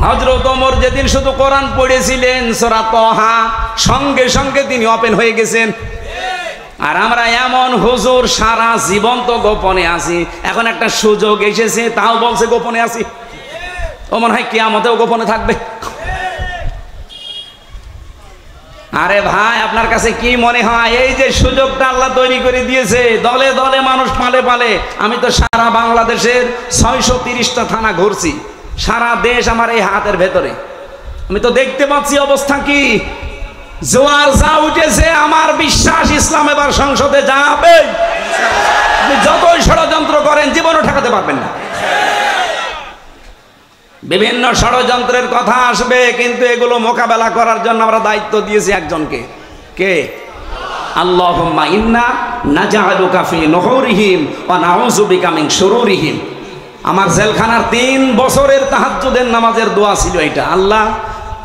হযরত ওমর যেদিন শুধু কোরআন পড়েছিলেন সূরা তাহা, সঙ্গে সঙ্গে তিনি ওপেন হয়ে গেছেন। আর আমরা এমন হুজুর সারা জীবন তো গোপনে আছি, এখন একটা সুযোগ এসেছে তাও বলছে গোপনে আছি। ও মনে হয় কিয়ামতেও গোপনে থাকবে। আরে ভাই, আপনার কাছে কি মনে হয় এই যে সুযোগটা আল্লাহ তৈরি করে দিয়েছে, দলে দলে মানুষ পালে পালে। আমি তো সারা বাংলাদেশের 630টা থানা ঘুরছি, সারা দেশ আমার এই হাতের ভেতরে। আমি তো দেখতে পাচ্ছি অবস্থা কি, জোয়ার যা উঠেছে। আমার বিশ্বাস ইসলাম এবার সংসদে যাবে। আপনি যতই ষড়যন্ত্র করেন জীবনও ঠেকাতে পারবেন না। বিভিন্ন ষড়যন্ত্রের কথা আসবে, কিন্তু এগুলো মোকাবেলা করার জন্য আমরা দায়িত্ব দিয়েছি একজনকে। কে? আল্লাহুম্মা ইন্না নাজআলুকা ফি নুহুরিহিম ওয়া নাউযু বিকা মিন শুরুরিহিম। আমার জেলখানার 3 বছরের তাহাজ্জুদের নামাজের দোয়া ছিল এটা। আল্লাহ,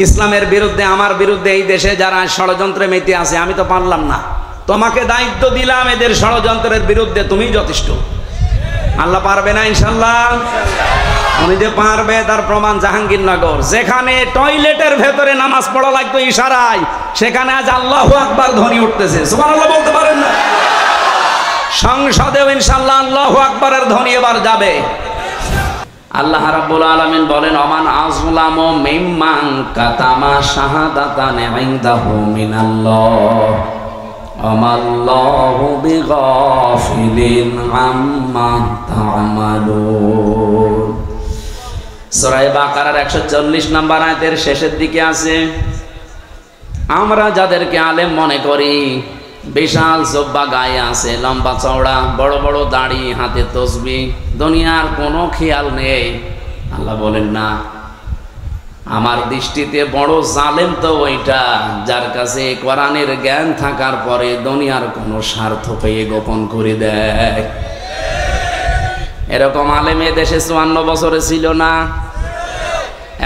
ইসলামের বিরুদ্ধে, আমার বিরুদ্ধে এই দেশে যারা ষড়যন্ত্রে মেতে আছে, আমি তো পারলাম না, তোমাকে দায়িত্ব দিলাম এদের ষড়যন্ত্রের বিরুদ্ধে, তুমিই যথেষ্ট। আল্লাহ পারবে না ইনশাআল্লাহ? উনি যে পারবে তার প্রমাণ জাহাঙ্গীরনগর, যেখানে টয়লেটের ভেতরে নামাজ পড়া লাগতো ইশারায়, সেখানে আজ আল্লাহু আকবার ধ্বনি উঠতেছে। সুবহানাল্লাহ বলতে পারেন না? সংসদেও ইনশাআল্লাহ আল্লাহু আকবারের ধ্বনি এবার যাবে। আল্লাহ রাব্বুল আলামিন বলেন, ওমান আযলামু মিম্মান কাতামা শাহাদাতান ইনদাহু মিনাল্লাহ আমাল্লাহু বিগাফিলিন আম্মা তা'মালুন। সূরা বাকারার 140 নম্বর আয়াতের শেষের দিকে আছে, আমরা যাদেরকে আলেম মনে করি, বিশাল জব্বা গায়ে আছে, লম্বা চওড়া, বড় বড় দাড়ি, হাতে তসবিহ, দুনিয়ার কোনো খেয়াল নেই। আল্লাহ বলেন না, আমার দৃষ্টিতে বড় জালেম তো ওইটা যার কাছে কোরআনের জ্ঞান থাকার পরে দুনিয়ার কোনো স্বার্থ পেয়ে গোপন করে দেয়। এরকম আলেম এ দেশে 54 বছরে ছিল না,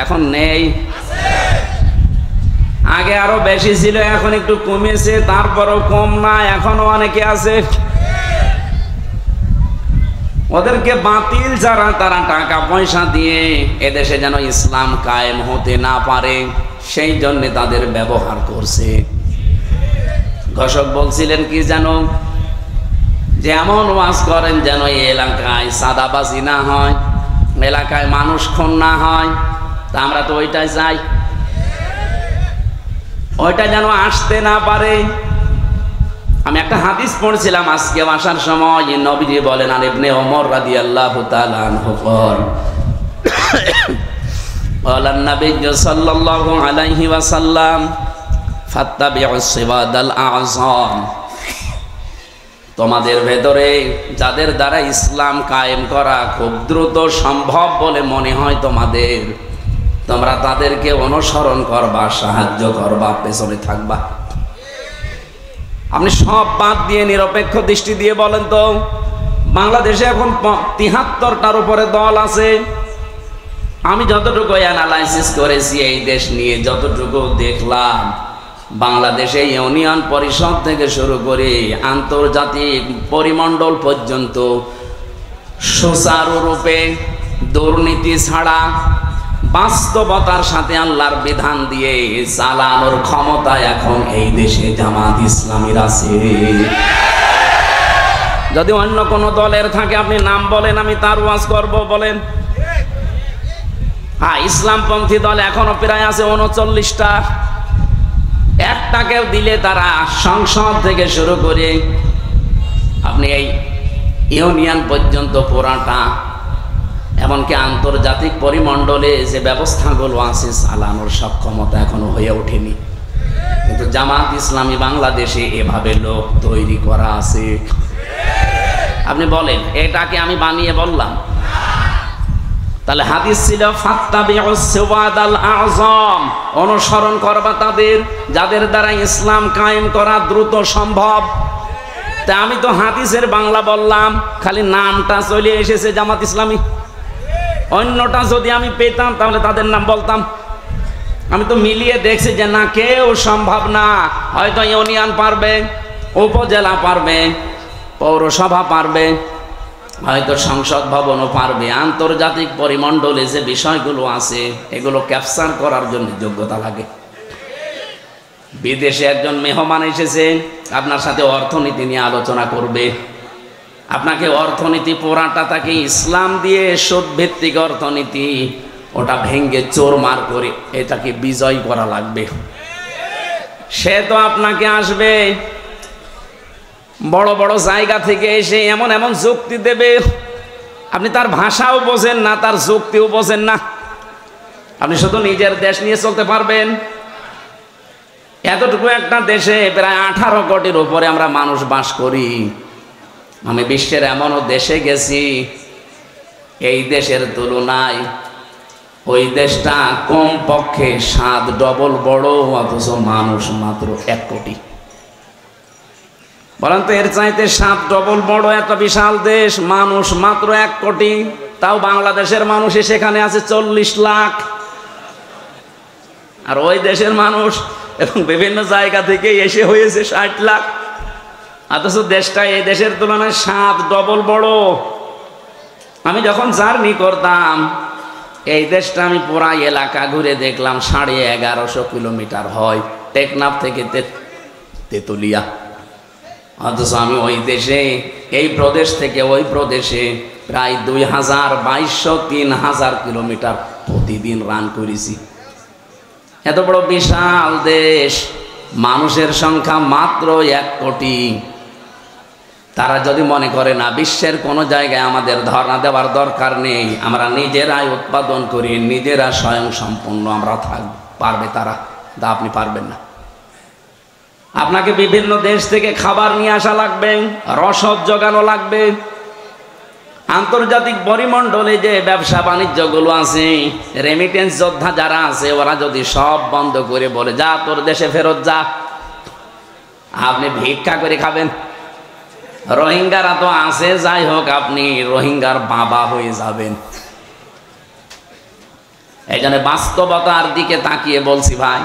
এখন নেই। আগে আরো বেশি ছিল, এখন একটু কমেছে, তারপরও কম না, এখনো অনেকে আছে। ওদেরকে বাতিল যারা, তারা টাকা পয়সা দিয়ে এদেশে যেন ইসলাম কায়েম হতে না পারে, সেই জন্য তাদের ব্যবহার করছে। ঘোষক বলছিলেন কি জানো, যে এমন ওয়াজ করেন যেন এই এলাকায় সাদাবাজি না হয়, এলাকায় মানুষ খুন না হয়। তা আমরা তো ওইটাই চাই, ওইটা যেন আসতে না পারে। আমি একটা হাদিস পড়ছিলাম আজকে আসার সময়, নবীজি বলেন, আর ইবনে ওমর রাদিয়াল্লাহু তাআলা আনহু বলেন, নবী সাল্লাল্লাহু আলাইহি ওয়াসাল্লাম, ফাত্তাবিউস সিওয়াদাল আযম। তোমাদের ভেতরে যাদের দ্বারা ইসলাম কায়েম করা খুব দ্রুত সম্ভব বলে মনে হয় তোমাদের, তোমরা তাদেরকে অনুসরণ করবা, সাহায্য করবা, পেছনে থাকবা। আপনি সব বাদ দিয়ে নিরপেক্ষ দৃষ্টি দিয়ে বলেন তো, বাংলাদেশে এখন ৭৩টার উপরে দল আছে। আমি যতটুকু অ্যানালাইসিস করেছি এই দেশ নিয়ে, যতটুকু দেখলাম, বাংলাদেশে ইউনিয়ন পরিষদ থেকে শুরু করে আন্তর্জাতিক পরিমণ্ডল পর্যন্ত সুচারুরূপে দুর্নীতি ছাড়া বাস্তবতার সাথে আল্লাহর বিধান দিয়ে চালানোর ক্ষমতা এখন এই দেশে জামাত ইসলামীর আছে। যদি অন্য কোন দলের থাকে আপনি নাম বলেন, আমি তার ওয়াজ করব, বলেন। হ্যাঁ, ইসলামপন্থী দল এখনো প্রায় আছে 39টা। একটাকেও দিলে তারা সংসদ থেকে শুরু করে আপনি এই ইউনিয়ন পর্যন্ত পুরাটা, এমনকি আন্তর্জাতিক পরিমণ্ডলে যে ব্যবস্থাগুলো আছে চালানোর সক্ষমতা এখনো হয়ে ওঠেনি। কিন্তু জামাত ইসলামী বাংলাদেশে এভাবে লোক তৈরি করা আছে। আপনি বলেন, এটাকে আমি বানিয়ে বললাম? তাহলে হাদিস ছিল, ফাত্তাবিউস সিওয়াদাল আযম, অনুসরণ করবা তাদের যাদের দ্বারা ইসলাম কায়েম করা দ্রুত সম্ভব। তা আমি তো হাদিসের বাংলা বললাম, খালি নামটা চলে এসেছে জামাত ইসলামী। অন্যটা যদি আমি পেতাম তাহলে তাদের নাম বলতাম। আমি তো মিলিয়ে দেখছি যে না, কেউ সম্ভব না। হয়তো ইউনিয়ন পারবে, উপজেলা পারবে, পৌরসভা পারবে, হয়তো সংসদ ভবনও পারবে। আন্তর্জাতিক পরিমণ্ডলে যে বিষয়গুলো আছে এগুলো ক্যাপচার করার জন্য যোগ্যতা লাগে। বিদেশে একজন মেহমান এসেছে, আপনার সাথে অর্থনীতি নিয়ে আলোচনা করবে। আপনাকে অর্থনীতি পড়াটা তাকে ইসলাম দিয়ে সুদ ভিত্তিক অর্থনীতি ওটা ভেঙ্গে চোরমার করে এটাকে বিজয় করা লাগবে। সে তো আপনাকে আসবে বড় বড় জায়গা থেকে এসে এমন এমন যুক্তি দেবে, আপনি তার ভাষাও বোঝেন না, তার যুক্তিও বোঝেন না। আপনি শুধু নিজের দেশ নিয়ে চলতে পারবেন। এতটুকু একটা দেশে প্রায় 18 কোটির উপরে আমরা মানুষ বাস করি। আমি বিশ্বের এমনও দেশে গেছি, এই দেশের তুলনায় ওই দেশটা কমপক্ষে 7 ডবল বড়, অথচ মানুষ মাত্র 1 কোটি। বলেন তো, এর চাইতে 7 ডবল বড় একটা বিশাল দেশ, মানুষ মাত্র 1 কোটি। তাও বাংলাদেশের মানুষ সেখানে আছে 40 লাখ। আর ওই দেশের মানুষ এবং বিভিন্ন জায়গা থেকে এসে হয়েছে 60 লাখ। অথচ দেশটা এই দেশের তুলনায় 7 ডবল বড়। আমি যখন জার্নি করতাম এই দেশটা, আমি পুরা এলাকা ঘুরে দেখলাম 1150 কিলোমিটার হয় টেকনাফ থেকে তেতুলিয়া। অথচ আমি ওই দেশে, এই প্রদেশ থেকে ওই প্রদেশে প্রায় 2200-3000 কিলোমিটার প্রতিদিন রান করেছি। এত বড় বিশাল দেশ, মানুষের সংখ্যা মাত্র 1 কোটি। তারা যদি মনে করে না বিশ্বের কোনো জায়গায় আমাদের ধর্ণা দেওয়ার দরকার নেই, আমরা নিজেরাই উৎপাদন করি, নিজেরা স্বয়ং সম্পূর্ণ আমরা থাকব, পারবে তারা। তা আপনি পারবেন না। আপনাকে বিভিন্ন দেশ থেকে খাবার নিয়ে আসা লাগবে, রসদ জোগানো লাগবে। আন্তর্জাতিক পরিমণ্ডলে যে ব্যবসা বাণিজ্যগুলো আছে, রেমিটেন্স যোদ্ধা যারা আছে, ওরা যদি সব বন্ধ করে বলে যা তোর দেশে ফেরত যা, আপনি ভিক্ষা করে খাবেন। রোহিঙ্গারা তো আছে, যাই হোক আপনি রোহিঙ্গার বাবা হয়ে যাবেন। এই জন্য বাস্তবতার দিকে তাকিয়ে বলছি ভাই,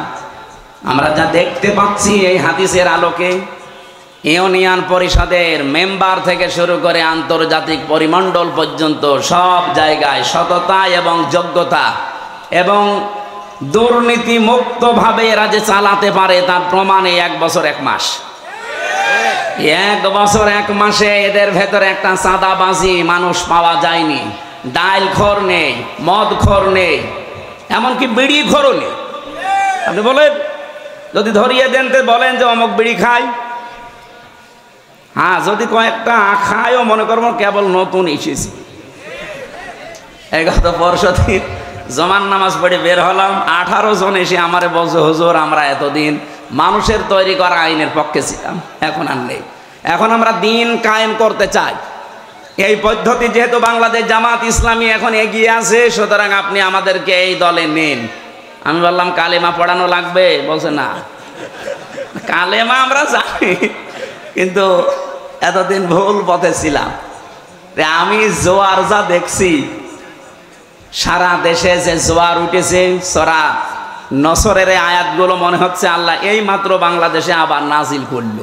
আমরা যা দেখতে পাচ্ছি এই হাদিসের আলোকে, ইউনিয়ন পরিষদের মেম্বার থেকে শুরু করে আন্তর্জাতিক পরিমণ্ডল পর্যন্ত সব জায়গায় সততা এবং যোগ্যতা এবং দুর্নীতি মুক্তভাবে এরা যে চালাতে পারে তার প্রমাণে 1 বছর 1 মাস। 1 বছর 1 মাসে এদের ভেতরে একটা চাঁদাবাজি মানুষ পাওয়া যায়নি। ডাইলখোর নেই, মদখোর নেই, এমনকি বিড়িখোরও নেই। আপনি বলেন, যদি ধরিয়ে দেন তো বলেন যে অমুক বিড়ি খায়। হ্যাঁ, যদি কয়েকটা খায়ও মনে করবো কেবল নতুন এসেছি। এই গত পরশুদিন জমান নামাজ পড়ে বের হলাম, 18 জন এসে আমারে বলছে হুজুর আমরা এতদিন মানুষের তৈরি করা আইনের পক্ষে ছিলাম, এখন আর নেই। এখন আমরা দিন কায়েম করতে চাই। এই পদ্ধতি যেহেতু বাংলাদেশ জামাত ইসলামী এখন এগিয়ে আছে, সুতরাং আপনি আমাদেরকে এই দলে নেন। আমি বললাম কালেমা পড়ানো লাগবে? বলছে না, কালেমা আমরা জানি, কিন্তু এতদিন ভুল পথে ছিলাম। আমি জোয়ার যা দেখছি, সারা দেশে যে জোয়ার উঠেছে, সূরা নসরের আয়াতগুলো মনে হচ্ছে আল্লাহ এই মাত্র বাংলাদেশে আবার নাজিল করল।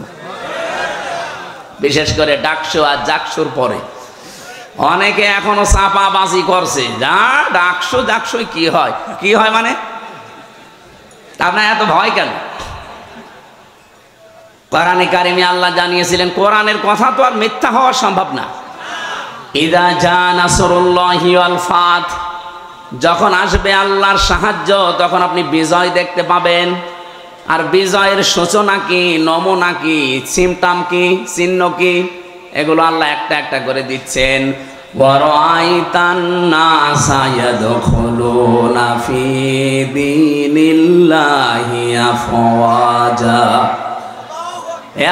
বিশেষ করে ডাকসু আর জাকসুর পরে অনেকে এখনো চাপাবাজি করছে, যা ডাকসু জাকসু কি হয়, কি হয় মানে আপনার এত ভয় কেন? কোরআনে কারিমে আল্লাহ জানিয়েছিলেন, কোরআনের কথা তো আর মিথ্যা হওয়া সম্ভব না। ইযা জা নাসরুল্লাহি ওয়াল ফাত, যখন আসবে আল্লাহর সাহায্য তখন আপনি বিজয় দেখতে পাবেন। আর বিজয়ের সূচনা কি, নমুনা কি, সিমটম কি, চিহ্ন কি, এগুলো আল্লাহ একটা একটা করে দিচ্ছেন। ওয়ারাআইতান নাসা ইয়াদখুলুনা ফি দীনিল্লাহি আফওয়াজা,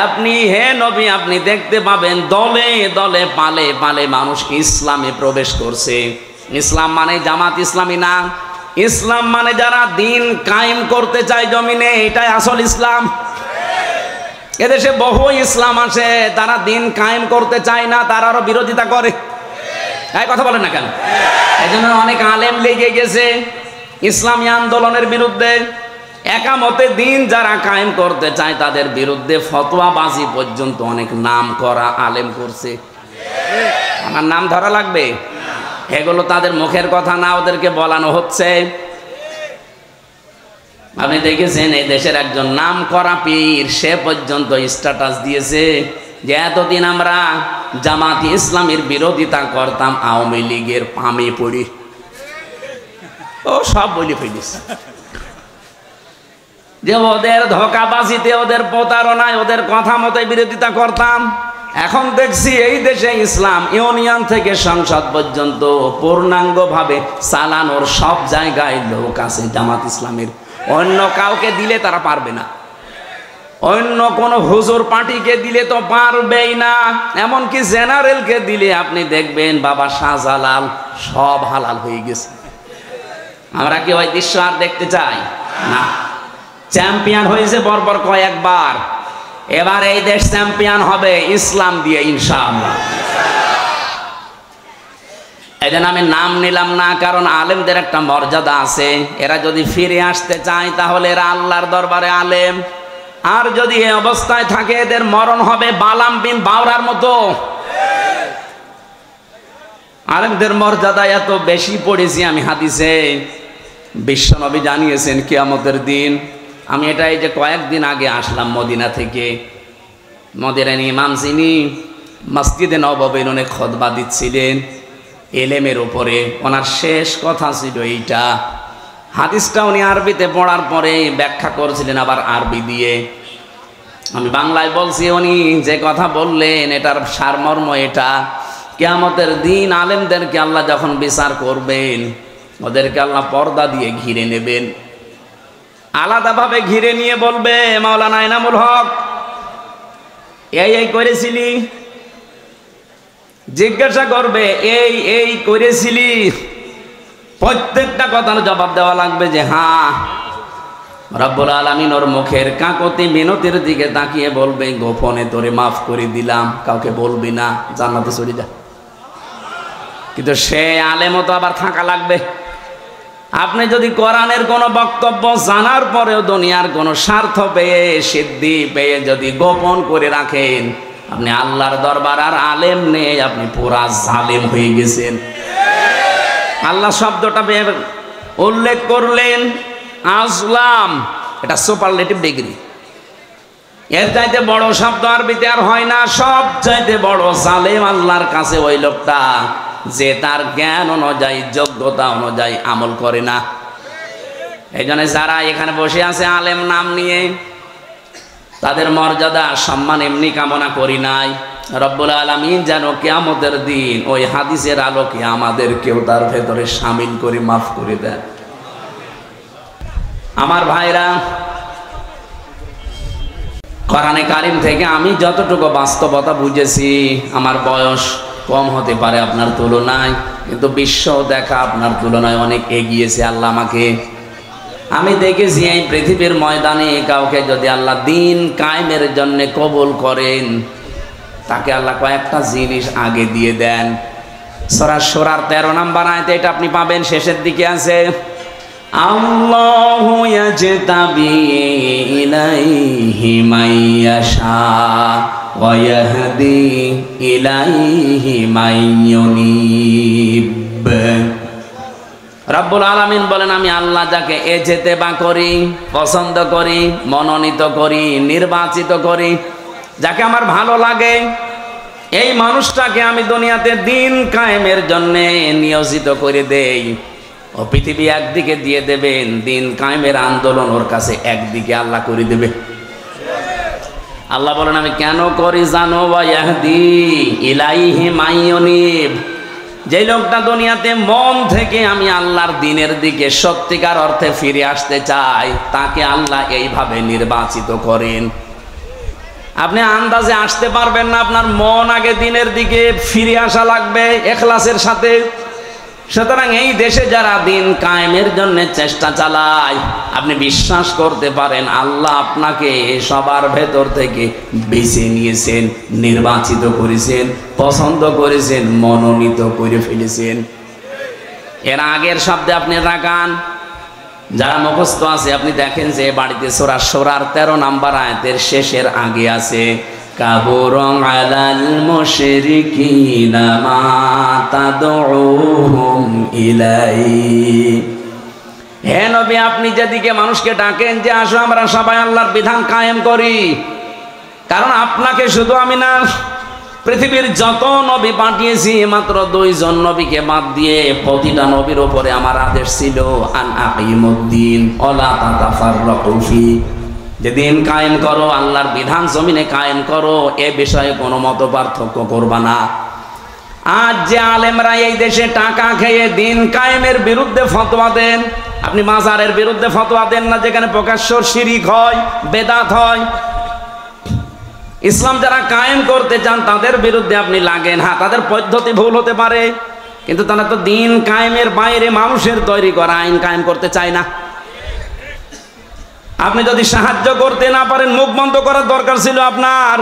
আপনি হে নবী আপনি দেখতে পাবেন দলে দলে পালে পালে মানুষ ইসলামে প্রবেশ করছে। ইসলাম মানে জামাত ইসলামী না, ইসলাম মানে যারা দিন কায়েম করতে চায় জমিনে, এটাই আসল ইসলাম। এদেশে বহু ইসলাম আছে, তারা দিন কায়েম করতে চায় না, তারা আরো বিরোধিতা করে। এই কথা বলেন না কেন? এই জন্য অনেক আলেম লেগে গেছে ইসলামী আন্দোলনের বিরুদ্ধে। একামতে দিন যারা কায়েম করতে চায় তাদের বিরুদ্ধে ফতোয়াবাজি পর্যন্ত অনেক নাম করা আলেম করছে। আমার নাম ধরা লাগবে? এগুলো তাদের মুখের কথা না, ওদেরকে বলানো হচ্ছে। আপনি দেখেছেন এই দেশের একজন নাম করা পীর, সে পর্যন্ত স্ট্যাটাস দিয়েছে যে এতদিন আমরা জামাতি ইসলামের বিরোধিতা করতাম, আওয়ামী লীগের পামে পড়ি। ও সব বলে ফেলিস যে ওদের ধোঁকাবাজিতে, ওদের প্রতারণায়, ওদের কথা মতো বিরোধিতা করতাম। এখন দেখছি এই দেশে ইসলাম ইউনিয়ন থেকে সংসদ পর্যন্ত পূর্ণাঙ্গভাবে চালানোর সব জায়গায় লোক আছে জামাত ইসলামের। অন্য কাউকে দিলে তারা পারবে না, অন্য কোন হুজুর পার্টিকে দিলে তো পারবেই না। এমনকি জেনারেলকে দিলে আপনি দেখবেন বাবা শাহজালাল সব হালাল হয়ে গেছে। আমরা কি ওই দৃশ্য আর দেখতে চাই না? চ্যাম্পিয়ন হয়েছে বর্বর কয়েকবার, এবার এই দেশ চ্যাম্পিয়ন হবে ইসলাম দিয়ে ইনশাআল্লাহ। এই জন্য আমি নাম নিলাম না, কারণ আলেমদের একটা মর্যাদা আছে। এরা যদি ফিরে আসতে চায় তাহলে এরা আল্লাহর দরবারে আলেম, আর যদি এই অবস্থায় থাকে এদের মরণ হবে বালাম বিন বাওরার মতো। আলেমদের মর্যাদা এত বেশি পড়েছি আমি হাদিসে। বিশ্বনবী জানিয়েছেন কিয়ামতের দিন, আমি এটা এই যে কয়েকদিন আগে আসলাম মদিনা থেকে, মদিনার ইমাম যিনি মসজিদে নববীর অনেক খুতবা দিচ্ছিলেন এলেমের উপরে, ওনার শেষ কথা ছিল এইটা। হাদিসটা উনি আরবিতে পড়ার পরে ব্যাখ্যা করছিলেন আবার আরবি দিয়ে। আমি বাংলায় বলছি, উনি যে কথা বললেন এটার সারমর্ম এটা, কিয়ামতের দিন আলেমদেরকে আল্লাহ যখন বিচার করবেন ওদেরকে আল্লাহ পর্দা দিয়ে ঘিরে নেবেন, আলাদাভাবে ঘিরে নিয়ে বলবে মাওলানা এনামুল হক এই করেছিলি, জিজ্ঞাসা করবে এই করেছিলি, প্রত্যেকটা কথার জবাব দেওয়া লাগবে যে হ্যাঁ। রব্বুল আলামিন ওর মুখের কাকতি মিনতির দিকে তাকিয়ে বলবে গোপনে তোরে মাফ করে দিলাম, কাউকে বলবি না, জান্নাতে চলে যা। কিন্তু সে আলেমও তো আবার থাকা লাগবে। আপনি যদি কোরআনের কোনো বক্তব্য জানার পরেও দুনিয়ার কোনো স্বার্থ পেয়ে, সিদ্ধি পেয়ে যদি গোপন করে রাখেন, আপনি আল্লাহর দরবার আর আলেম নেই, আপনি পুরা জালেম হয়ে গেছেন। আল্লাহ শব্দটা উল্লেখ করলেন আজলাম, এটা সুপারলেটিভ ডিগ্রি। এর চাইতে বড় শব্দ আরবিতে আর হয় না। সব চাইতে বড় জালেম আল্লাহর কাছে ওই লোকটা যে তার জ্ঞান অনুযায়ী, যোগ্যতা অনুযায়ী আমল করে না। এই জন্য যারা এখানে বসে আছে আলেম নাম নিয়ে, তাদের মর্যাদা সম্মান এমনি কামনা করি নাই। রব্বুল আলামিন যেন কিয়ামতের দিন ওই হাদিসের আলোকে আমাদেরকেও তার ভেতরে শামিল করে মাফ করে দেন। আমার ভাইরা, কোরআনে কারিম থেকে আমি যতটুকু বাস্তবতা বুঝেছি, আমার বয়স কম হতে পারে আপনার তুলনায়, কিন্তু বিশ্ব দেখা আপনার তুলনায় অনেক এগিয়েছে আল্লাহ আমাকে। আমি দেখেছি এই পৃথিবীর ময়দানে কাউকে যদি আল্লাহ দিন কায়েমের জন্য কবুল করেন, তাকে আল্লাহ কয়েকটা জিনিস আগে দিয়ে দেন। সূরা শূরার 13 নম্বর আয়াতে এটা আপনি পাবেন, শেষের দিকে আছে আল্লাহু ইয়াজতাবি ইলাইহি মাইয়াশা ওয়া ইয়াহদি ইলাইহি মাইয়ুনিব। রব্বুল আলামিন বলেন আমি আল্লাহ যাকে এজতেবা করি, পছন্দ করি, মনোনীত করি, নির্বাচিত করি, যাকে আমার ভালো লাগে, এই মানুষটাকে আমি দুনিয়াতে দিন কায়েমের জন্য নিয়োজিত করে দেই। ও পৃথিবী একদিকে দিয়ে দেবেন, দিন কায়েমের আন্দোলন ওর কাছে একদিকে আল্লাহ করে দেবে। আল্লাহ বলেন আমি কেন করি জানো? ওয়া ইয়াহদি ইলাইহি মাইয়ুনিব। যে লোকটা দুনিয়াতে মন থেকে আমি আল্লাহর দিনের দিকে সত্যিকার অর্থে ফিরে আসতে চাই, তাকে আল্লাহ এইভাবে নির্বাচিত করেন। আপনি আন্দাজে আসতে পারবেন না, আপনার মন আগে দিনের দিকে ফিরে আসা লাগবে ইখলাসের সাথে। সুতরাং এই দেশে যারা দিন কায়েমের জন্য চেষ্টা চালায়, আপনি বিশ্বাস করতে পারেন আল্লাহ আপনাকে সবার ভেতর থেকে বেছে নিয়েছেন, নির্বাচিত করেছেন, পছন্দ করেছেন, মনোনীত করে ফেলেছেন। এর আগের শব্দে আপনি রাখান, যারা মুখস্থ আছে আপনি দেখেন যে বাড়িতে সূরা শূরার 13 নম্বর আয়াতের শেষের আগে আছে কাবুরা আলাল মুশরিকিনা মা তাদউহুম ইলাইহি। হে নবী, আপনি যেদিকে মানুষকে ডাকেন যে আসো আমরা সবাই আল্লাহর বিধান কায়েম করি, কারণ আপনাকে শুধু আমি না, পৃথিবীর যত নবী পাঠিয়েছি মাত্র 2 জন নবীকে বাদ দিয়ে প্রতিটা নবীর উপরে আমার আদেশ ছিল আন আকিমুদ্দিন ওয়ালা তাতাফাররাকু ফি, যে দিন কায়েম করো, আল্লাহর বিধান জমিনে কায়েম করো, এ বিষয়ে কোনো মত পার্থক্য করবা না। আজ যে আলেমরা এই দেশে টাকা খেয়ে দিন কায়েমের বিরুদ্ধে ফতোয়া দেন, আপনি মাজারের বিরুদ্ধে ফতোয়া দেন না, যেখানে প্রকাশ্য শিরিক হয়, বেদাত হয়। ইসলাম যারা কায়েম করতে চান তাদের বিরুদ্ধে আপনি লাগেন। হ্যাঁ, তাদের পদ্ধতি ভুল হতে পারে, কিন্তু তারা তো দিন কায়েমের বাইরে মানুষের তৈরি করা আইন কায়েম করতে চায় না। আপনি যদি সাহায্য করতে না পারেন, মুখ বন্ধ করার দরকার ছিল আপনার।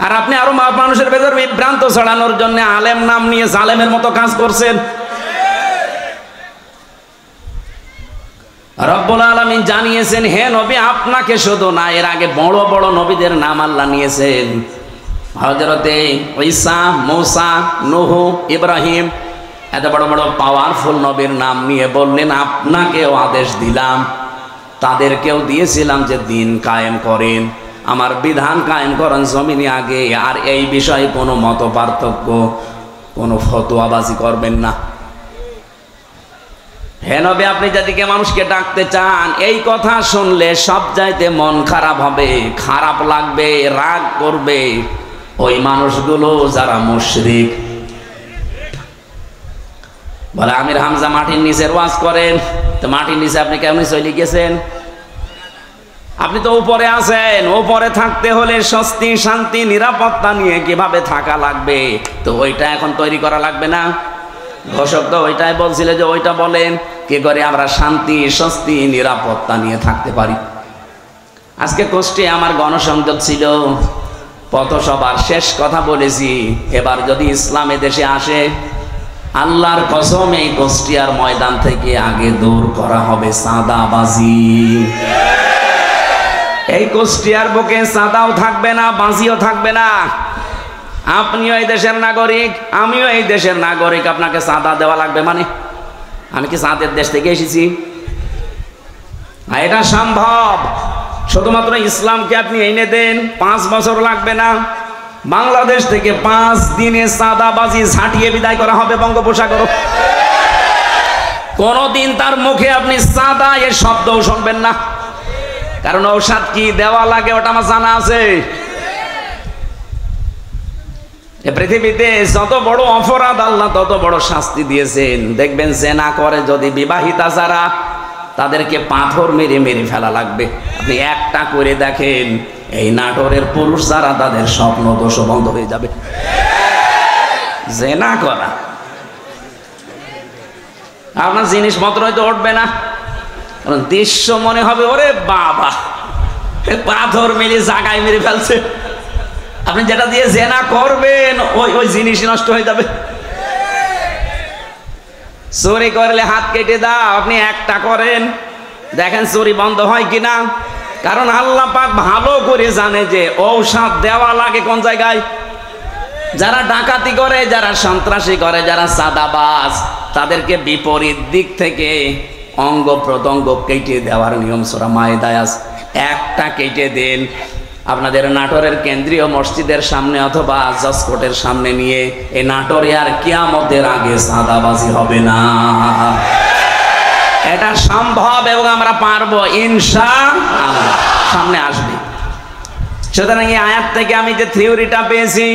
আর আপনি আরো মানুষের ভেতর বিভ্রান্ত ছড়ানোর জন্য আলেম নাম নিয়ে জালেমের মতো কাজ করছেন। রব্বুল আলামিন জানিয়েছেন, হে নবী, আপনাকে শুধু না, এর আগে বড় বড় নবীদের নাম আল্লাহ নিয়েছেন। হযরতে ঈসা, মূসা, নূহ, ইব্রাহিম, এত বড় বড় পাওয়ারফুল নবীর নাম নিয়ে বললেন আপনাকেও আদেশ দিলাম, তাদেরকেও দিয়েছিলাম যে দিন কায়েম করেন, আমার বিধান কায়েম করেন জমিনে আগে, আর এই বিষয়ে কোনো মত পার্থক্য, কোনো ফতোয়াবাজি করবেন না। হে নবী, আপনি যেদিকে মানুষকে ডাকতে চান, এই কথা শুনলে সব চাইতে মন খারাপ হবে, খারাপ লাগবে, রাগ করবে ওই মানুষগুলো যারা মুশরিক। বলে আমির হামজা মাটির নিচের ওয়াজ করেন, তো মাটির নিচে আপনি কেমন চলে গেছেন? আপনি তো উপরে আছেন, উপরে থাকতে হলে স্বস্তি, শান্তি, নিরাপত্তা নিয়ে কিভাবে থাকা লাগবে, তো ওইটা এখন তৈরি করা লাগবে না? ঘোষক তো ওইটাই বলছিল যে ওইটা বলেন, কি করে আমরা শান্তি, স্বস্তি, নিরাপত্তা নিয়ে থাকতে পারি। আজকে কষ্টে আমার গণসংযোগ ছিল, পথসভার শেষ কথা বলেছি, এবার যদি ইসলাম দেশে আসে, আল্লাহর কসম এই কুষ্টিয়ার ময়দান থেকে আগে দূর করা হবে চাঁদাবাজি। এই কুষ্টিয়ার বুকে চাঁদাও থাকবে না, বাজিও থাকবে না। আপনিও এই দেশের নাগরিক, আমিও এই দেশের নাগরিক, আপনাকে চাঁদা দেওয়া লাগবে মানে? আমি কি চাঁদের দেশ থেকে এসেছি? এটা সম্ভব, শুধুমাত্র ইসলামকে আপনি এনে দেন, 5 বছর লাগবে না। বাংলাদেশ থেকে 5 দিনে চাঁদাবাজি ঝাঁটিয়ে বিদায় করা হবে বঙ্গোপসাগর। কোনদিন তার মুখে আপনি চাঁদা এর শব্দও শুনবেন না, কারণ ঔষধ কি দেওয়া লাগে ওটা আমার জানা আছে। পৃথিবীতে যত বড় অপরাধ আল্লাহ তত বড় শাস্তি দিয়েছেন। দেখবেন জেনা করে যদি বিবাহিতা যারা, তাদেরকে পাথর মেরে মেরে ফেলা লাগবে। আপনি একটা করে দেখেন, এই নাটোরের পুরুষ যারা, তাদের স্বপ্ন দোষ বন্ধ হয়ে যাবে। জেনা করা আপনার জিনিসপত্র হয়তো উঠবে না, কারণ দৃশ্য মনে হবে ওরে বাবা, পাথর মেরে জাগায় মেরে ফেলছে। আপনি যেটা দিয়ে জেনা করবেন ওই জিনিস নষ্ট হয়ে যাবে। চুরি করলে হাত কেটে দাও, আপনি একটা করেন, দেখেন চুরি বন্ধ হয় কিনা। কারণ আল্লাহ পাক ভালো করে জানে যে ঔষধ দেওয়া লাগে কোন জায়গায়। যারা ডাকাতি করে, যারা সন্ত্রাসী করে, যারা চাঁদাবাজ, তাদেরকে বিপরীত দিক থেকে অঙ্গ প্রত্যঙ্গ কেটে দেওয়ার নিয়ম সূরা মায়েদায় আছে। একটা কেটে দেন, আপনাদের নাটোরের কেন্দ্রীয় মসজিদের সামনে অথবা জজকোর্টের সামনে নিয়ে, এই নাটোরে আর কিয়ামতের আগে চাঁদাবাজি হবে না। এটা সম্ভব এবং আমরা পারবো ইনশাআল্লাহ, সামনে আসবে। সুতরাং এই আয়াত থেকে আমি যে থিওরিটা পেয়েছি,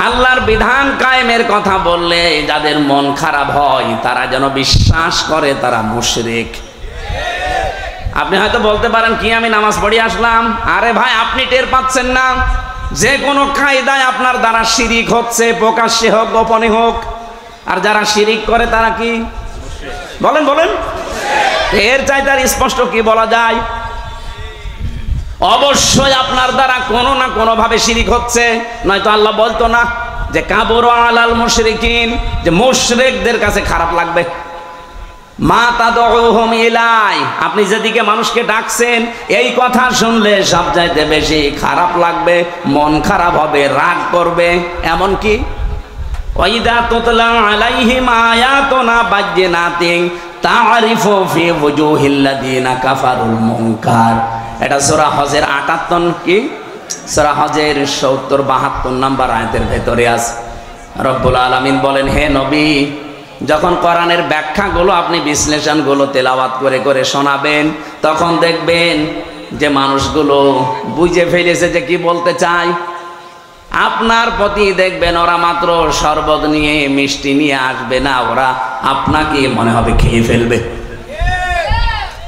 আল্লাহর বিধান কায়েমের কথা বললে যাদের মন খারাপ হয়, তারা যেন বিশ্বাস করে তারা মুশরিক। আপনি হয়তো বলতে পারেন কি আমি নামাজ পড়ে আসলাম, আরে ভাই আপনি টের পাচ্ছেন না যে কোনো কায়দায় আপনার দ্বারা শিরিক হচ্ছে, প্রকাশ্যে হোক গোপনে হোক। আর যারা শিরিক করে তারা কি বলেন বলেন, এর চাইতে আর স্পষ্ট কি বলা যায়? অবশ্যই আপনার দ্বারা কোনো না কোনো ভাবে শিরিক হচ্ছে, নয়তো আল্লাহ বলতো না যে কাবুরা আলাল মুশরিকিন, যে মুশরিকদের কাছে খারাপ লাগবে। মা তাদউহুম ইলাই, আপনি যেদিকে মানুষকে ডাকছেন এই কথা শুনলে সবচাইতে বেশি খারাপ লাগবে, মন খারাপ হবে, রাগ করবে। এমনকি ওয়াইদা তুতলা আলাইহিম আয়াতুনা বায়্যিনাতিন তা'রিফু ফি ওয়ুহিল্লাযিনা কাফারুল মুনকার। এটা সূরা হজের ৭৮ কি সূরা হজের ৭০-৭২ নম্বর আয়াতের ভেতরে আছে। রব্বুল আলামিন বলেন, হে নবী, যখন কোরআনের ব্যাখ্যাগুলো আপনি বিশ্লেষণগুলো তেলাওয়াত করে করে শোনাবেন, তখন দেখবেন যে মানুষগুলো বুঝে ফেলেছে যে কি বলতে চায়। আপনার প্রতি দেখবেন ওরা মাত্র শরবত নিয়ে মিষ্টি নিয়ে আসবে না, ওরা আপনাকে মনে হবে খেয়ে ফেলবে।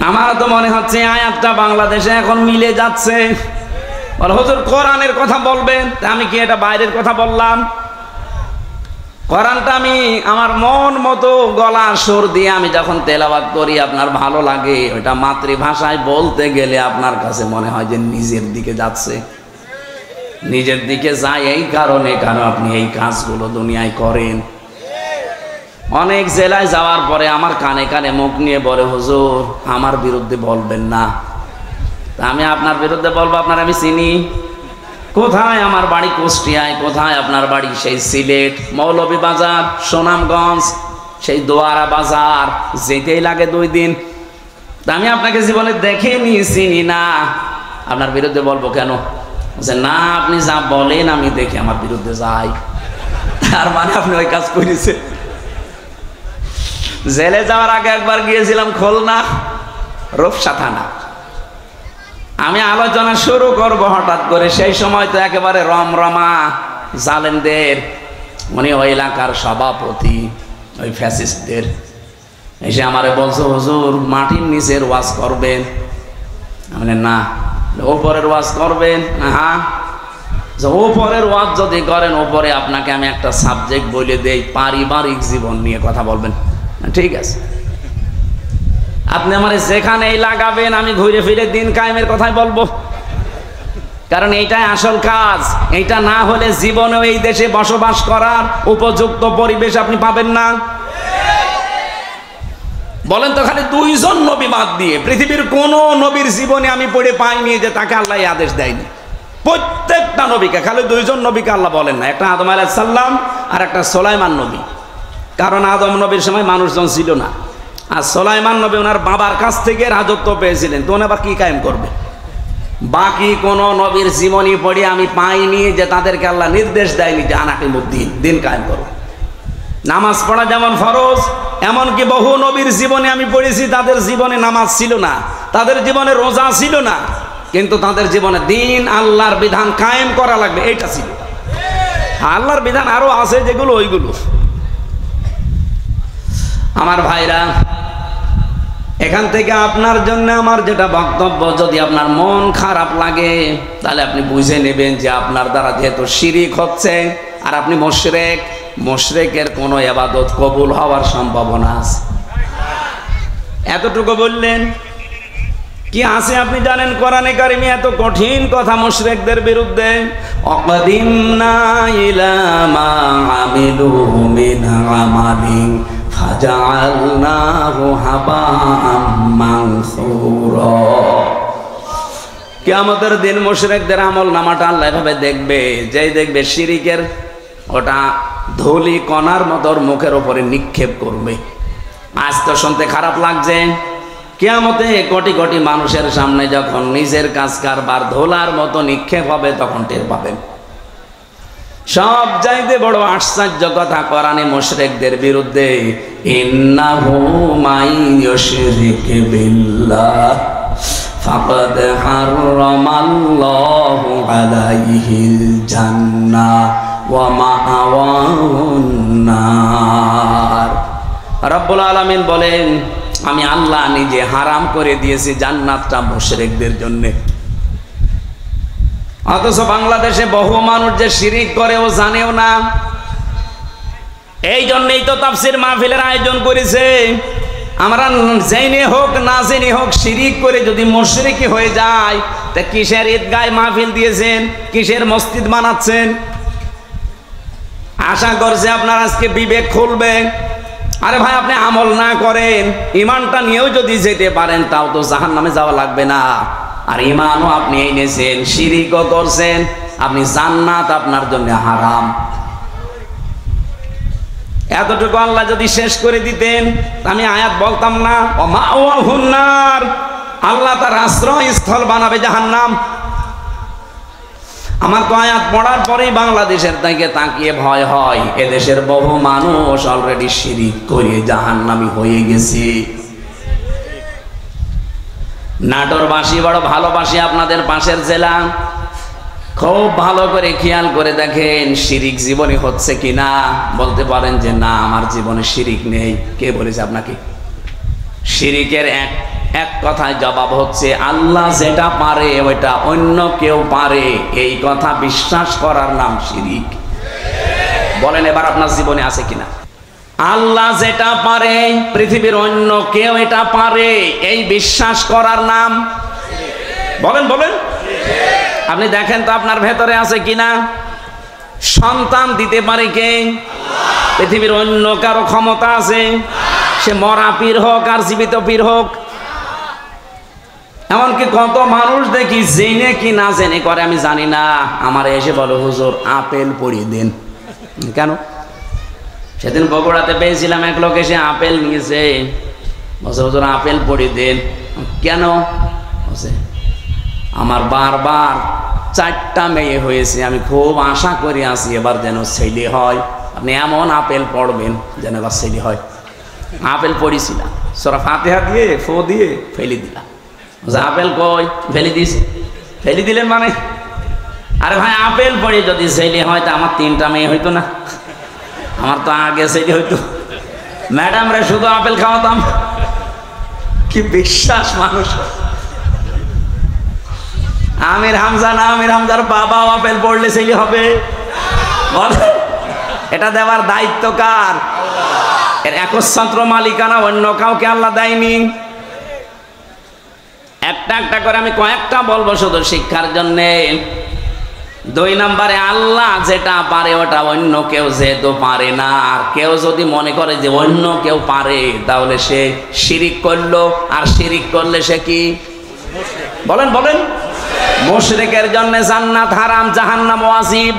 আমার তো মনে হচ্ছে আয়াতটা বাংলাদেশে এখন মিলে যাচ্ছে। বল হুজুর কোরআনের কথা বলবেন, আমি কি এটা বাইরের কথা বললাম? কোরআনটা আমি আমার মন মতো গলা সুর দিয়ে আমি যখন তেলাওয়াত করি আপনার ভালো লাগে। ওইটা মাতৃভাষায় বলতে গেলে আপনার কাছে মনে হয় যে নিজের দিকে যাচ্ছে, নিজের দিকে যায়। এই কারণে কেন আপনি এই কাজগুলো দুনিয়ায় করেন। অনেক জেলায় যাওয়ার পরে আমার কানে কানে মুখ নিয়ে বলে, হুজুর আমার বিরুদ্ধে বলবেন না। আমি আপনার বিরুদ্ধে বলবো? আপনার আমি চিনি? কোথায় আমার বাড়ি কুষ্টিয়ায়, কোথায় আপনার বাড়ি সেই সিলেট, মৌলভীবাজার, সুনামগঞ্জ, সেই দোয়ারা বাজার, যেতেই লাগে 2 দিন। আমি আপনাকে জীবনে দেখিনি, চিনি না, আপনার বিরুদ্ধে বলবো কেন? যে না, আপনি যা বলেন আমি দেখি আমার বিরুদ্ধে যাই। তার মানে আপনি ওই কাজ করেছে। জেলে যাওয়ার আগে একবার গিয়েছিলাম খুলনা রূপসা থানা। আমি আলোচনা শুরু করব হঠাৎ করে, সেই সময় তো একেবারে রমরমা জালেমদের, উনি ওই এলাকার সভাপতি, ওই ফ্যাসিস্টদের এসে আমারে বলছে, হুজুর মাটির নিচের ওয়াজ করবেন? আমি না। ওপরের ওয়াজ করবেন? হ্যাঁ। ওপরের ওয়াজ যদি করেন, ওপরে আপনাকে আমি একটা সাবজেক্ট বলে দেই, পারিবারিক জীবন নিয়ে কথা বলবেন। ঠিক আছে, আপনি আমার যেখানেই লাগাবেন আমি ঘুরে ফিরে দিন কায়েমের কথাই বলবো, কারণ এইটাই আসল কাজ। এইটা না হলে জীবনেও এই দেশে বসবাস করার উপযুক্ত পরিবেশ আপনি পাবেন না। বলেন তো, খালি 2 জন নবী বাদ দিয়ে পৃথিবীর কোন নবীর জীবনে আমি পড়ে পাইনি যে তাকে আল্লাহ আদেশ দেয়নি। প্রত্যেকটা নবীকে, খালি 2 জন নবীকে আল্লাহ বলেন না, একটা আদম আলাইহিস সালাম আর একটা সুলাইমান নবী। কারণ আদম নবীর সময় মানুষজন ছিল না, আর সুলাইমান নবী ওনার বাবার কাছ থেকে রাজত্ব পেয়েছিলেন, তো উনি আবার কি কায়েম করবে? বাকি কোন নবীর জীবনী পড়ে আমি পাইনি যে তাদেরকে আল্লাহ নির্দেশ দেয়নি যে আনাকিমুদ্দিন, দিন কায়েম করো। নামাজ পড়া যেমন ফরজ, এমনকি বহু নবীর জীবনে আমি পড়েছি তাদের জীবনে নামাজ ছিল না, তাদের জীবনে রোজা ছিল না, কিন্তু তাদের জীবনে দিন আল্লাহর বিধান কায়েম করা লাগবে এইটা ছিল। আল্লাহর বিধান আরো আছে যেগুলো, ওইগুলো। আমার ভাইরা, এখান থেকে আপনার জন্য আমার যেটা বক্তব্য, যদি আপনার মন খারাপ লাগে তাহলে আপনি বুঝে নেবেন যে আপনার দ্বারা যেহেতু শিরিক হচ্ছে আর আপনি মুশরিক, মুশরিকের কোনো ইবাদত কবুল হওয়ার সম্ভাবনা আছে। এতটুকু বললেন। কি আছে আপনি জানেন কোরআনে কারিমে এত কঠিন কথা মুশরিকদের বিরুদ্ধে? অকদিমনা ইলা মা আমিলু মিন আমালিন ফাজআলনাহু হাবাআম মানসুরা। কিয়ামতের দিন মুশরিকদের আমল নামাটা আল্লাহ এভাবে দেখবে, যেই দেখবে শিরিকের ওটা ধুলি কণার মতো মুখের উপরে নিক্ষেপ করবে। আজ তো শুনতে খারাপ লাগছে, কিয়ামতে কোটি কোটি মানুষের সামনে যখন নিজের কাজ কারবার ধোলার মতো নিক্ষেপ হবে তখন টের পাবেন। সব চাইতে বড় আশ্চর্য কথা কোরআনে মুশরিকদের বিরুদ্ধে, ইন্নাহু মাইয়ুশরিক বিল্লাহ ফাকাদ হারামাল্লাহু আলাইহিল জান্নাহ ওয়া মাআওয়াহুন নার। রব্বুল আলামিন বলেন, আমি আল্লাহ নিজে হারাম করে দিয়েছি জান্নাতটা মুশরিকদের জন্য। অথচ বাংলাদেশে বহু মানুষ যে শিরিক করে ও জানেও না। এই জন্যই তো তাফসীর মাহফিলের আয়োজন করেছে। আমরা জেনে হোক না জেনে হোক শিরিক করে যদি মুশরিকি হয়ে যায়, তা কিসের ঈদগায় মাহফিল দিয়েছেন, কিসের মসজিদ বানাচ্ছেন? আশা করছে আপনার আজকে বিবেক খুলবে, আরে ভাই, আপনি আমল না করেন, ইমানটা নিয়েও যদি যেতে পারেন তাও তো জাহান্নামে যাওয়া লাগবে না। আর ইমানও আপনি এনেছেন, শিরিকও করছেন, আপনি জান্নাত আপনার জন্য হারাম। এতটুকু আল্লাহ যদি শেষ করে দিতেন আমি আয়াত বলতাম না, ও মাওয়াহুন নার, আল্লাহ তার আশ্রয়স্থল বানাবে জাহান্নাম। আমার তো আয়াত পড়ার পরেই বাংলাদেশের দিকে তাকিয়ে ভয় হয়, এদেশের বহু মানুষ অলরেডি শিরিক করে জাহান্নামী হয়ে গেছে। নাটোরবাসী বড় ভালোবাসি আপনাদের পাশের জেলা, খুব ভালো করে খেয়াল করে দেখেন শিরিক জীবনে হচ্ছে কিনা। বলতে পারেন যে না, আমার জীবনে শিরিক নেই। কে বলেছে আপনাকে? শিরিকের এক কথায় জবাব হচ্ছে আল্লাহ যেটা পারে ওইটা অন্য কেউ পারে, এই কথা বিশ্বাস করার নাম শিরিক। বলেন এবার আপনার জীবনে আছে কিনা? আল্লাহ যেটা পারে পৃথিবীর অন্য কেউ এটা পারে, এই বিশ্বাস করার নাম, বলেন বলেন। আপনি দেখেন তো আপনার ভেতরে আছে কিনা। সন্তান দিতে পারে কে? পৃথিবীর অন্য কারো ক্ষমতা আছে? সে মরা পীর হোক আর জীবিত পীর হোক। এমনকি কত মানুষ দেখি জেনে কি না জেনে করে আমি জানি না, আমার এসে বলো হুজুর আপেল পড়িয়ে দেন। কেন? সেদিন বগুড়াতে পেয়েছিলাম এক লোক এসে আপেল নিয়েছে, বলছে হুজুর আপেল পড়িয়ে দেন। কেন? বলছে আমার বারবার 4টা মেয়ে হয়েছে, আমি খুব আশা করে আসি এবার যেন ছেলে হয়। আপনি এমন আপেল পড়বেন যেন এবার ছেলে হয়। আপেল পড়িছিলাম, সূরা ফাতিহা দিয়ে ফু দিয়ে ফেলে দিলাম। আপেল কই? ফেলে দিয়েছি। ফেলে দিলেন মানে? আরে ভাই, আপেল পড়ে যদি ছেলে হয় তা আমার 3টা মেয়ে হইতো না? আমার তো আগে ছেলে হইতো। ম্যাডাম রে শুধু আপেল খাওয়াতাম। কি বিশ্বাস মানুষ! আমির হামজা না, আমির হামজার বাবাও আপেল পড়লে ছেলে হবে? এটা দেওয়ার দায়িত্ব কার? এর একচ্ছত্র মালিকানা অন্য কাউকে আল্লাহ দেয়নি। একটা একটা করে আমি কয়েকটা বলবো শুধু শিক্ষার জন্যে। 2 নম্বরে, আল্লাহ যেটা পারে ওটা অন্য কেউ যেহেতু পারে না। আর কেউ যদি মনে করে যে অন্য কেউ পারে তাহলে সে শিরিক করলো, আর শিরিক করলে সে কি? বলেন বলেন। মুশরিকের জন্য জান্নাত হারাম, জাহান্নাম ওয়াজিব।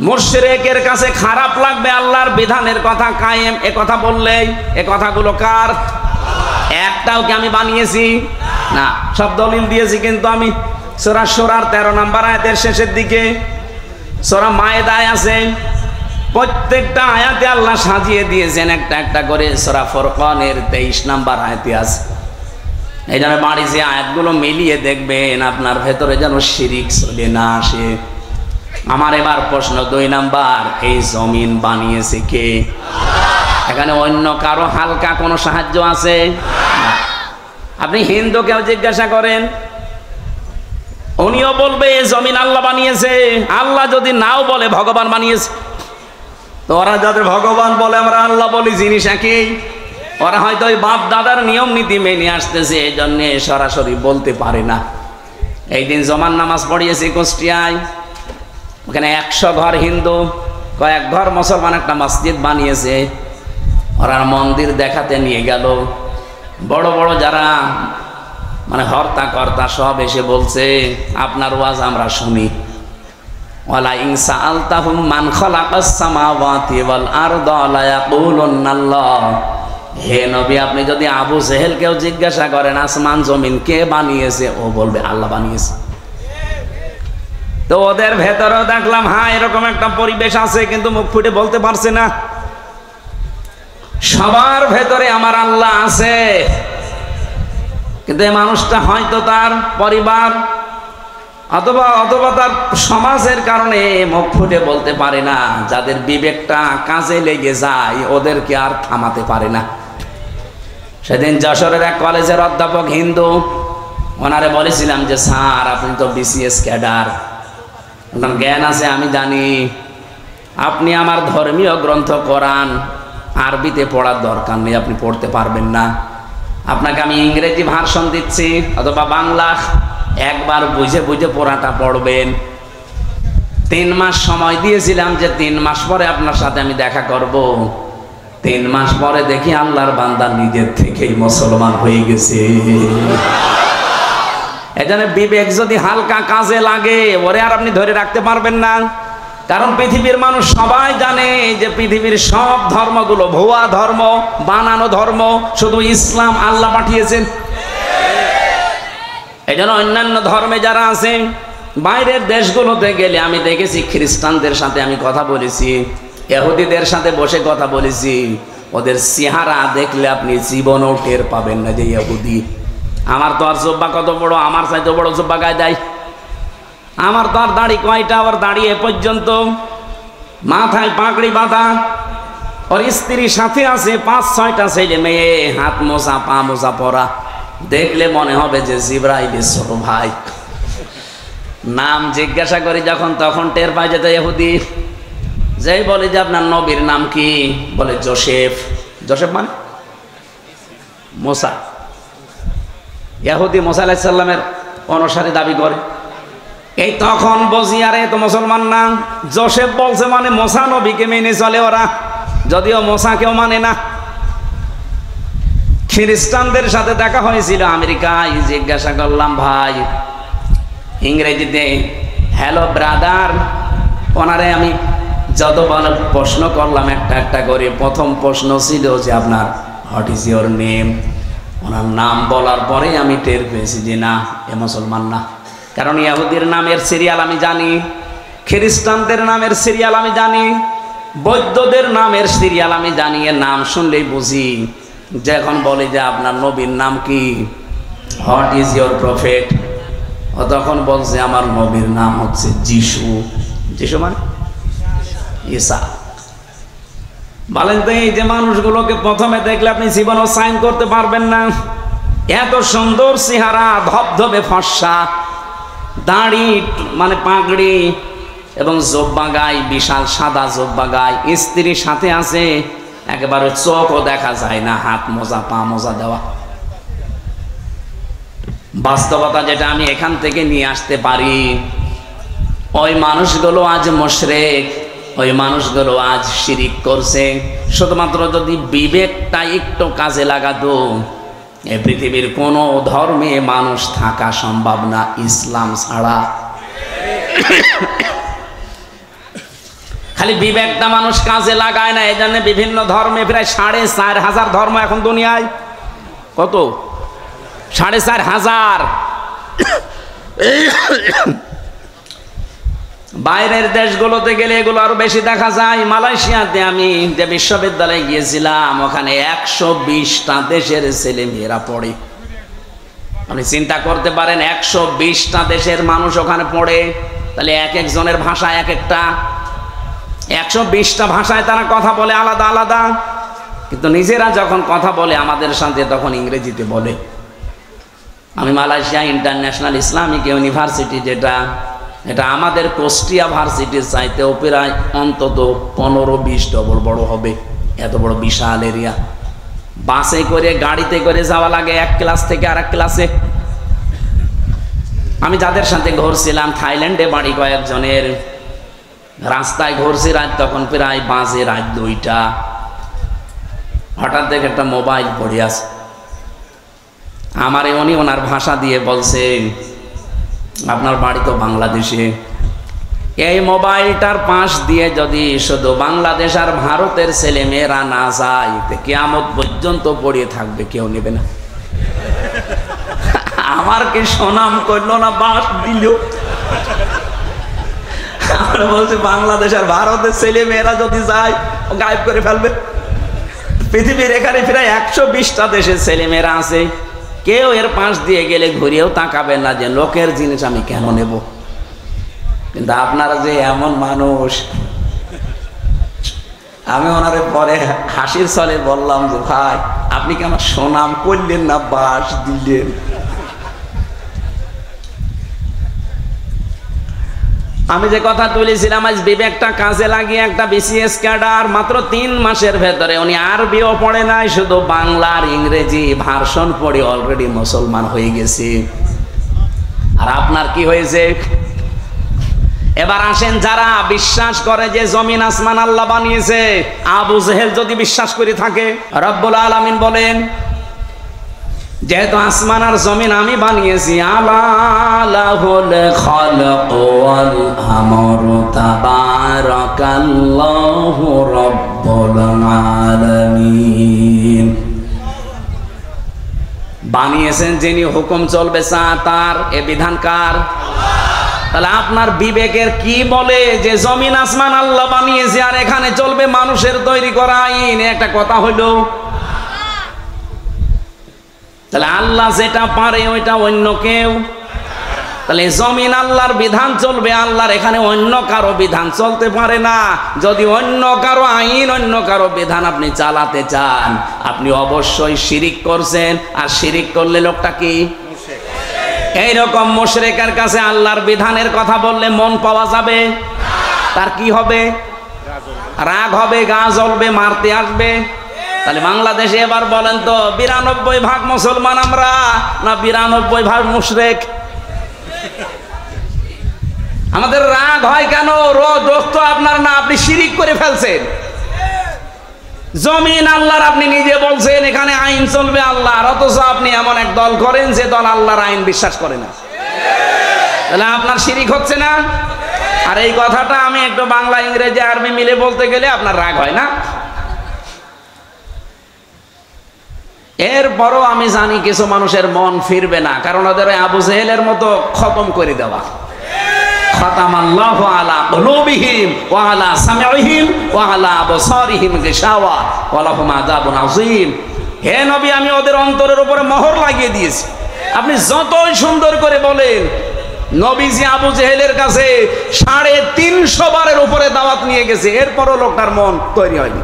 মুশরিকের কাছে খারাপ লাগবে আল্লাহর বিধানের কথা কায়েম এ কথা বললেই। এ কথাগুলো কার? একটাও কি আমি বানিয়েছি? না, সব দলিল দিয়েছি। কিন্তু আমি সূরা শুরার 13 নম্বর আয়াতের শেষের দিকে, সূরা মায়েদায় আছে, প্রত্যেকটা আয়াতে আল্লাহ সাজিয়ে দিয়েছেন একটা একটা করে। সূরা ফুরকানের 23 নম্বর আয়াতে আছে। এই জন্য বাড়ি যে আয়াতগুলো মিলিয়ে দেখবেন আপনার ভেতরে যেন শিরিক চলে না আসে। আমার এবার প্রশ্ন 2 নাম্বার, এই জমিন বানিয়েছে কে? এখানে অন্য কারো হালকা কোনো সাহায্য আছে? আপনি হিন্দুকেও জিজ্ঞাসা করেন, উনিও বলবে এই জমিন আল্লাহ বানিয়েছে। আল্লাহ যদি নাও বলে ভগবান বানিয়েছে। তো ওরা যাদের ভগবান বলে আমরা আল্লাহ বলি, জিনিস একই। ওরা হয়তো ওই বাপ দাদার নিয়ম নীতি মেনে আসতেছে, এই জন্য সরাসরি বলতে পারে না। এই দিন জমান নামাজ পড়িয়েছি কুষ্টিয়ায়, ওখানে 100 ঘর হিন্দু, কয়েক ঘর মুসলমান একটা মসজিদ বানিয়েছে। ওরা মন্দির দেখাতে নিয়ে গেল। বড় বড় যারা মানে হর্তা কর্তা সব এসে বলছে আপনার ওয়াজ আমরা শুনি। ওয়ালা ইন সাআলতাহুম মান খালাকাস সামাওয়াতি ওয়াল আরদা লা ইয়াকুলুন্না আল্লাহ। হে নবী, আপনি যদি আবু জেহেলকেও জিজ্ঞাসা করেন আসমান জমিন কে বানিয়েছে, ও বলবে আল্লাহ বানিয়েছে। তো ওদের ভেতরেও দেখলাম হ্যাঁ এরকম একটা পরিবেশ আছে, কিন্তু মুখ ফুটে বলতে পারছে না। সবার ভেতরে আমার আল্লাহ আছে, কিন্তু এই মানুষটা হয়তো তার পরিবার অথবা তার সমাজের কারণে মুখ ফুটে বলতে পারে না। যাদের বিবেকটা কাজে লেগে যায় ওদেরকে আর থামাতে পারে না। সেদিন যশোরের এক কলেজের অধ্যাপক হিন্দু, ওনারে বলেছিলাম যে স্যার আপনি তো BCS ক্যাডার, আপনার জ্ঞান আছে আমি জানি, আপনি আমার ধর্মীয় গ্রন্থ কোরআন আরবিতে পড়ার দরকার নেই, আপনি পড়তে পারবেন না। আপনাকে আমি ইংরেজি ভার্সন দিচ্ছি অথবা বাংলা, একবার বুঝে বুঝে পড়াটা পড়বেন। 3 মাস সময় দিয়েছিলাম যে 3 মাস পরে আপনার সাথে আমি দেখা করব। 3 মাস পরে দেখি আল্লাহর বান্দা নিজের থেকেই মুসলমান হয়ে গেছে। এজন্য বিবেক যদি হালকা কাজে লাগে ওরে আর আপনি ধরে রাখতে পারবেন না। কারণ পৃথিবীর মানুষ সবাই জানে যে পৃথিবীর সব ধর্মগুলো ভুয়া ধর্ম, বানানো ধর্ম, শুধু ইসলাম আল্লাহ পাঠিয়েছেন। এজন্য অন্যান্য ধর্মে যারা আছে বাইরের দেশগুলোতে গেলে আমি দেখেছি খ্রিস্টানদের সাথে আমি কথা বলেছি, ইহুদিদের সাথে বসে কথা বলেছি, ওদের চেহারা দেখলে আপনি জীবনও টের পাবেন না যে ইহুদি। আমার তো আর জুব্বা কত বড়, আমার চাইতে বড় জুব্বা গায়ে দেয়। আমার তো আর দাড়ি কয়টা, আবার দাঁড়িয়ে পর্যন্ত, মাথায় পাগড়ি বাঁধা, ওর স্ত্রীর সাথে আছে 5-6টা ছেলে মেয়ে, হাত মোজা পা মোজা পরা, দেখলে মনে হবে যে জিবরাইলের ছোট ভাই। নাম জিজ্ঞাসা করি যখন তখন টের পাই যেত ইহুদি। যেই বলে যে আপনার নবীর নাম কি, বলে জোসেফ। জোসেফ মানে মোসা। ইহুদি মুসা আলাইহিস সালামের অনুসারী দাবি করে। এই তখন বুঝি আরে তো মুসলমান না, জোসেফ বলছে মানে মোসা নবীকে মেনে চলে ওরা, যদিও মোসা কেউ মানে না। খ্রিস্টানদের সাথে দেখা হয়েছিল আমেরিকায়, জিজ্ঞাসা করলাম ভাই ইংরেজিতে হ্যালো ব্রাদার, ওনারে আমি যতবার প্রশ্ন করলাম একটা একটা করে, প্রথম প্রশ্ন ছিল যে আপনার হোয়াট ইজ ইউর নেম। ওনার নাম বলার পরে আমি টের পেয়েছি যে না, এ মুসলমান না। কারণ ইহুদির নামের সিরিয়াল আমি জানি, খ্রিস্টানদের নামের সিরিয়াল আমি জানি, বৌদ্ধদের নামের সিরিয়াল আমি জানি। এর নাম শুনলেই বুঝি। যখন বলে যে আপনার নবীর নাম কি, হোয়াট ইজ ইউর প্রফেট, ও তখন বলছে আমার নবীর নাম হচ্ছে যিশু। যিশু মানে ঈসা। বলেন তো এই যে মানুষগুলোকে প্রথমে দেখলে আপনি জীবনও সাইন করতে পারবেন না। এত সুন্দর চেহারা, ধবধবে ফর্সা, দাড়ি মানে পাগড়ি এবং জব্বা গায়ে, বিশাল সাদা জব্বা গায়ে, স্ত্রীর সাথে আছে, একেবারে চোখও দেখা যায় না, হাত মোজা পা মোজা দেওয়া। বাস্তবতা যেটা আমি এখান থেকে নিয়ে আসতে পারি, ওই মানুষগুলো আজ মুশরিক, ওই মানুষগুলো আজ শিরিক করছে। শুধুমাত্র যদি বিবেকটা একটু কাজে লাগাতো, এই পৃথিবীর কোনো ধর্মে মানুষ থাকা সম্ভব না ইসলাম ছাড়া। খালি বিবেকটা মানুষ কাজে লাগায় না, এই জন্য বিভিন্ন ধর্মে প্রায় 4,500 ধর্ম এখন দুনিয়ায়। কত? 4,500। বাইরের দেশগুলোতে গেলে এগুলো আরো বেশি দেখা যায়। মালয়েশিয়াতে আমি যে বিশ্ববিদ্যালয়ে গিয়েছিলাম, ওখানে 120টা দেশের ছেলে মেয়েরা পড়ে। আপনি চিন্তা করতে পারেন 120টা দেশের মানুষ ওখানে পড়ে, তাহলে এক একজনের ভাষা এক একটা, 120টা ভাষায় তারা কথা বলে আলাদা আলাদা, কিন্তু নিজেরা যখন কথা বলে আমাদের সাথে তখন ইংরেজিতে বলে। আমি মালয়েশিয়া ইন্টারন্যাশনাল ইসলামিক ইউনিভার্সিটি, এটা আমাদের কুষ্টিয়া ভার্সিটির চাইতেও প্রায় অন্তত 15-20 ডবল বড় হবে, এত বড় বিশাল এরিয়া। বাসে করে গাড়িতে করে যাওয়া লাগে এক ক্লাস থেকে আরেক ক্লাসে। আমি যাদের সাথে ঘুরছিলাম থাইল্যান্ডে বাড়ি কয়েকজনের, রাস্তায় ঘুরছি রাত তখন প্রায় বাজে রাত 2টা। হঠাৎ দেখে একটা মোবাইল পড়ে আছে, আমারে উনি ওনার ভাষা দিয়ে বলছে আপনার বাড়ি তো বাংলাদেশে, এই মোবাইলটার পাশ দিয়ে যদি শুধু বাংলাদেশ আর ভারতের ছেলে মেয়েরা না যায়, কিয়ামত পর্যন্ত পড়িয়ে থাকবে, কেউ নেবে না। আমার কি সুনাম করলো না, বাস দিল। আমরা বলছি বাংলাদেশ আর ভারতের ছেলে মেয়েরা যদি যায় ও গায়েব করে ফেলবে। পৃথিবীর এখানে প্রায় 120টা দেশের ছেলে মেয়েরা আছে, কেউ এর পাশ দিয়ে গেলে ঘুরিয়েও তাকাবে না যে লোকের জিনিস আমি কেন নেব। কিন্তু আপনারা যে এমন মানুষ, আমি ওনারে পরে হাসির ছলে বললাম যে ভাই আপনি কি আমার সুনাম করলেন না, বাস দিলেন। আমি যে কথা তুলেছিলাম, আজ বিবেকটা কাজে লাগিয়ে একটা বিসিএস ক্যাডার মাত্র 3 মাসের ভেতরে, উনি আরবিও পড়ে নাই, শুধু বাংলা আর ইংরেজি ভার্সন পড়ে অলরেডি মুসলমান হয়ে গেছে। আর আপনার কি হয়েছে? এবার আসেন যারা বিশ্বাস করে যে জমিন আসমান আল্লাহ বানিয়েছে, আবু জেহেল যদি বিশ্বাস করে থাকে, রব্বুল আলামিন বলেন যেহেতু আসমান আর জমিন আমি বানিয়েছি, আলা লাহুল খালক ওয়াল আমরু তাবারাকাল্লাহু রাব্বুল আলামিন। বানিয়েছেন যিনি, হুকুম চলবে তার, এ বিধান কার? তাহলে আপনার বিবেকের কি বলে যে জমিন আসমান আল্লাহ বানিয়েছে আর এখানে চলবে মানুষের তৈরি করা আইন? একটা কথা হইল। তাহলে আল্লাহ যেটা পারে ওইটা অন্য কেউ, তাহলে জমিন আল্লাহর বিধান চলবে, আল্লাহর এখানে অন্য কারো বিধান চলতে পারে না। যদি অন্য কারো আইন, অন্য কারো বিধান আপনি চালাতে চান, আপনি অবশ্যই শিরিক করছেন। আর শিরিক করলে লোকটা কি? এইরকম মুশরিকের কাছে আল্লাহর বিধানের কথা বললে মন পাওয়া যাবে? তার কি হবে? রাগ হবে, গা জ্বলবে, মারতে আসবে। তাহলে বাংলাদেশে এবার বলেন তো 92% মুসলমান আমরা না 92% মুশরিক? আমাদের রাগ হয় কেন? দোষ তো আপনার না, আপনি শিরিক করে ফেলছেন। জমিন আল্লাহর, আপনি নিজে বলছেন এখানে আইন চলবে আল্লাহর, অথচ আপনি এমন এক দল করেন যে দল আল্লাহর আইন বিশ্বাস করে না। তাহলে আপনার শিরিক হচ্ছে না? আর এই কথাটা আমি একটু বাংলা, ইংরেজি, আরবি মিলে বলতে গেলে আপনার রাগ হয় না? এরপরও আমি জানি কিছু মানুষের মন ফিরবে না, কারণ ওদের আবু জেহেলের মতো খতম করে দেওয়া। খাতামাল্লাহু আলা কুলুবিহিম ওয়া আলা সামিইহিম ওয়া আলা আবসারিহিম গিশাওয়া ওয়া লাহুম আযাবুন আযীম। হে নবী, আমি ওদের অন্তরের উপরে মোহর লাগিয়ে দিয়েছি। আপনি যতই সুন্দর করে বলেন, নবীজি আবু জেহেলের কাছে 350 বারের উপরে দাওয়াত নিয়ে গেছে, এরপরও লোকটার মন তৈরি হয়নি।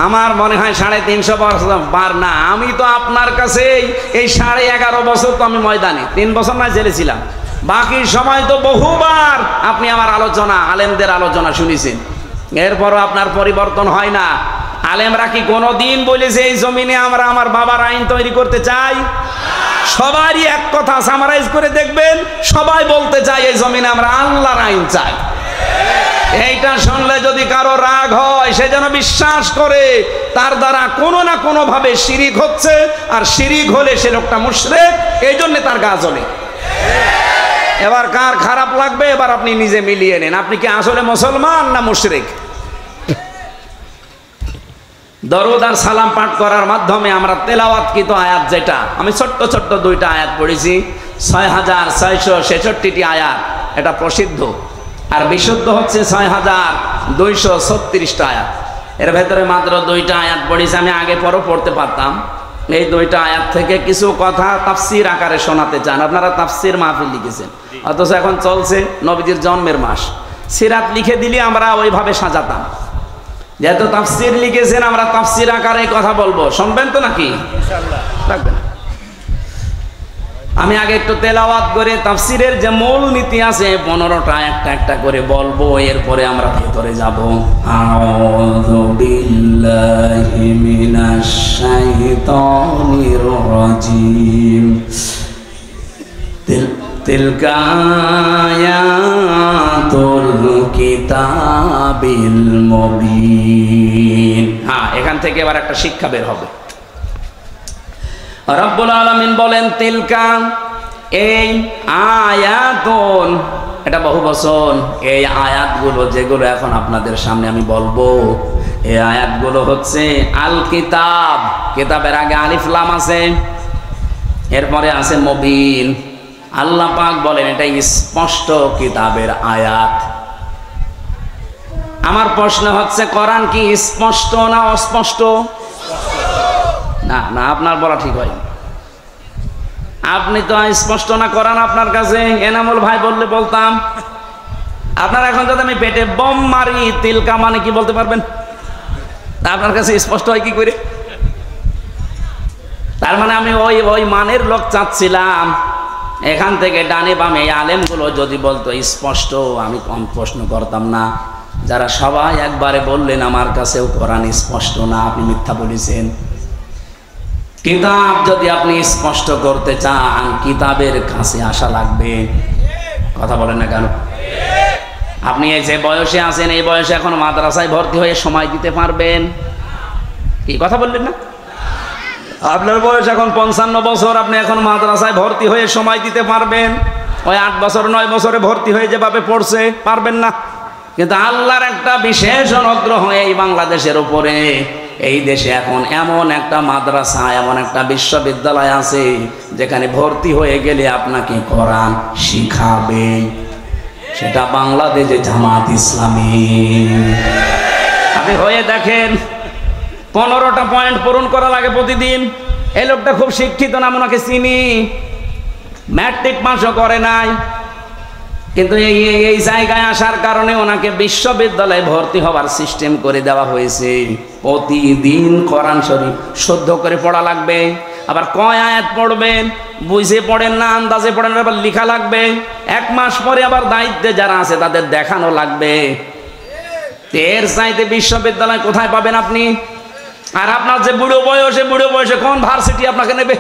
আমার মনে হয় 350 বার না, আমি তো আপনার কাছে এই 11.5 বছর তো আমি ময়দানে, 3 বছর না জেলে ছিলাম, বাকি সময় তো বহুবার আপনি আমার আলোচনা, আলেমদের আলোচনা শুনেছেন, এরপরও আপনার পরিবর্তন হয় না। আলেমরা কি কোনোদিন বলেছে এই জমিনে আমরা আমার বাবার আইন তৈরি করতে চাই? সবারই এক কথা সামারাইজ করে দেখবেন, সবাই বলতে চাই এই জমিনে আমরা আল্লাহর আইন চাই। এইটা শুনলে যদি কারো রাগ হয়, সে যেন বিশ্বাস করে তার দ্বারা কোনো না কোনো ভাবে শিরিক হচ্ছে, আর শিরিক হলে সে লোকটা মুশরিক, এই জন্য তার গা জ্বলে। এবার কার খারাপ লাগবে এবার আপনি নিজে মিলিয়ে নেন, আপনি কি আসলে মুসলমান না মুশরিক? দরুদ আর সালাম পাঠ করার মাধ্যমে আমরা তেলাওয়াতকৃত আয়াত, যেটা আমি ছোট্ট ছোট্ট 2টা আয়াত পড়েছি, 6666টি আয়াত, এটা প্রসিদ্ধ, আর বিশুদ্ধ হচ্ছে 6236টা আয়াত। এর ভেতরে মাত্র 2টা আয়াত পড়েছি, আমি আগে পরও পড়তে পারতাম। এই 2টা আয়াত থেকে কিছু কথা তাফসির আকারে শোনাতে চান। আপনারা তাফসির মাহফিল লিখেছেন, অথচ এখন চলছে নবীজির জন্মের মাস, সিরাত লিখে দিলে আমরা ওইভাবে সাজাতাম। যেহেতু তাফসির লিখেছেন, আমরা তাফসির আকারে কথা বলবো, শুনবেন তো নাকি? ইনশাআল্লাহ রাখবেন। আমি আগে একটু তেলাওয়াত করে তাফসিরের যে মূল নীতি আছে 15টা একটা একটা করে বলবো, এরপরে আমরা ভেতরে যাব। আউযু বিল্লাহি মিনাশ শাইতানির রাজিম। তিলকা আয়াতুল কিতাবিল মুবিন। হ্যাঁ, এখান থেকে এবার একটা শিক্ষা বের হবে। রব্বুল আলামিন বলেন তিলকা, এই আয়াতুন, এটা বহু বচন। এই আয়াতগুলো যেগুলো এখন আপনাদের সামনে আমি বলবো, এই আয়াতগুলো হচ্ছে আল কিতাব। কিতাবের আগে আলিফ লাম আছে, এরপরে আছে মুবিন। আল্লাহ পাক বলেন এটা স্পষ্ট কিতাবের আয়াত। আমার প্রশ্ন হচ্ছে, কোরআন কি স্পষ্ট না অস্পষ্ট? না না, আপনার বলা ঠিক হয়। আপনি তো স্পষ্ট না কোরআন আপনার কাছে, এনামুল ভাই বললে বলতাম। আপনার এখন যদি আমি পেটে বোম মারি, তিলকা মানে কি বলতে পারবেন? আপনার কাছে স্পষ্ট হয় কি করে? তার মানে আমি ওই মানের লোক চাচ্ছিলাম। এখান থেকে ডানে বামে আলেমগুলো যদি বলতো স্পষ্ট, আমি কম প্রশ্ন করতাম না। যারা সবাই একবারে বললেন আমার কাছেও কোরআন স্পষ্ট না, আপনি মিথ্যা বলেছেন। কিতাব যদি আপনি স্পষ্ট করতে চান, কিতাবের কাছে আসা লাগবে। কথা বলেন না কেন? আপনি এই যে বয়সে আছেন, এই বয়সে এখন মাদ্রাসায় ভর্তি হয়ে সময় দিতে পারবেন? কি কথা বললেন না? আপনার বয়স এখন 55 বছর, আপনি এখন মাদ্রাসায় ভর্তি হয়ে সময় দিতে পারবেন? ওই 8 বছর 9 বছরে ভর্তি হয়ে যেভাবে পড়ছে পারবেন না। কিন্তু আল্লাহর একটা বিশেষ অনুগ্রহ এই বাংলাদেশের উপরে, এই দেশে এখন এমন একটা মাদ্রাসা, এমন একটা বিশ্ববিদ্যালয় আছে যেখানে ভর্তি হয়ে গেলে আপনাকে কোরআন শিখাবে। সেটা বাংলাদেশে জামাত ইসলামী। আপনি হয়ে দেখেন, 15টা পয়েন্ট পূরণ করা লাগে প্রতিদিন। এই লোকটা খুব শিক্ষিত না, ওনাকে চিনি, ম্যাট্রিক পাসও করে নাই, কিন্তু এই জায়গায় আসার কারণে ওনাকে বিশ্ববিদ্যালয়ে ভর্তি হওয়ার সিস্টেম করে দেওয়া হয়েছে। প্রতিদিন কোরআন শরীফ শুদ্ধ করে পড়া লাগবে। আবার কয় আয়াত পড়বেন, বুঝে পড়েন না, আন্দাজে পড়েন, আবার লেখা লাগবে। 1 মাস পরে আবার দায়িত্বে যারা আছে তাদের দেখানো লাগবে। এর চাইতে বিশ্ববিদ্যালয় কোথায় পাবেন আপনি? আর আপনার যে বুড়ো বয়সে কোন ভার্সিটি আপনাকে নেবে?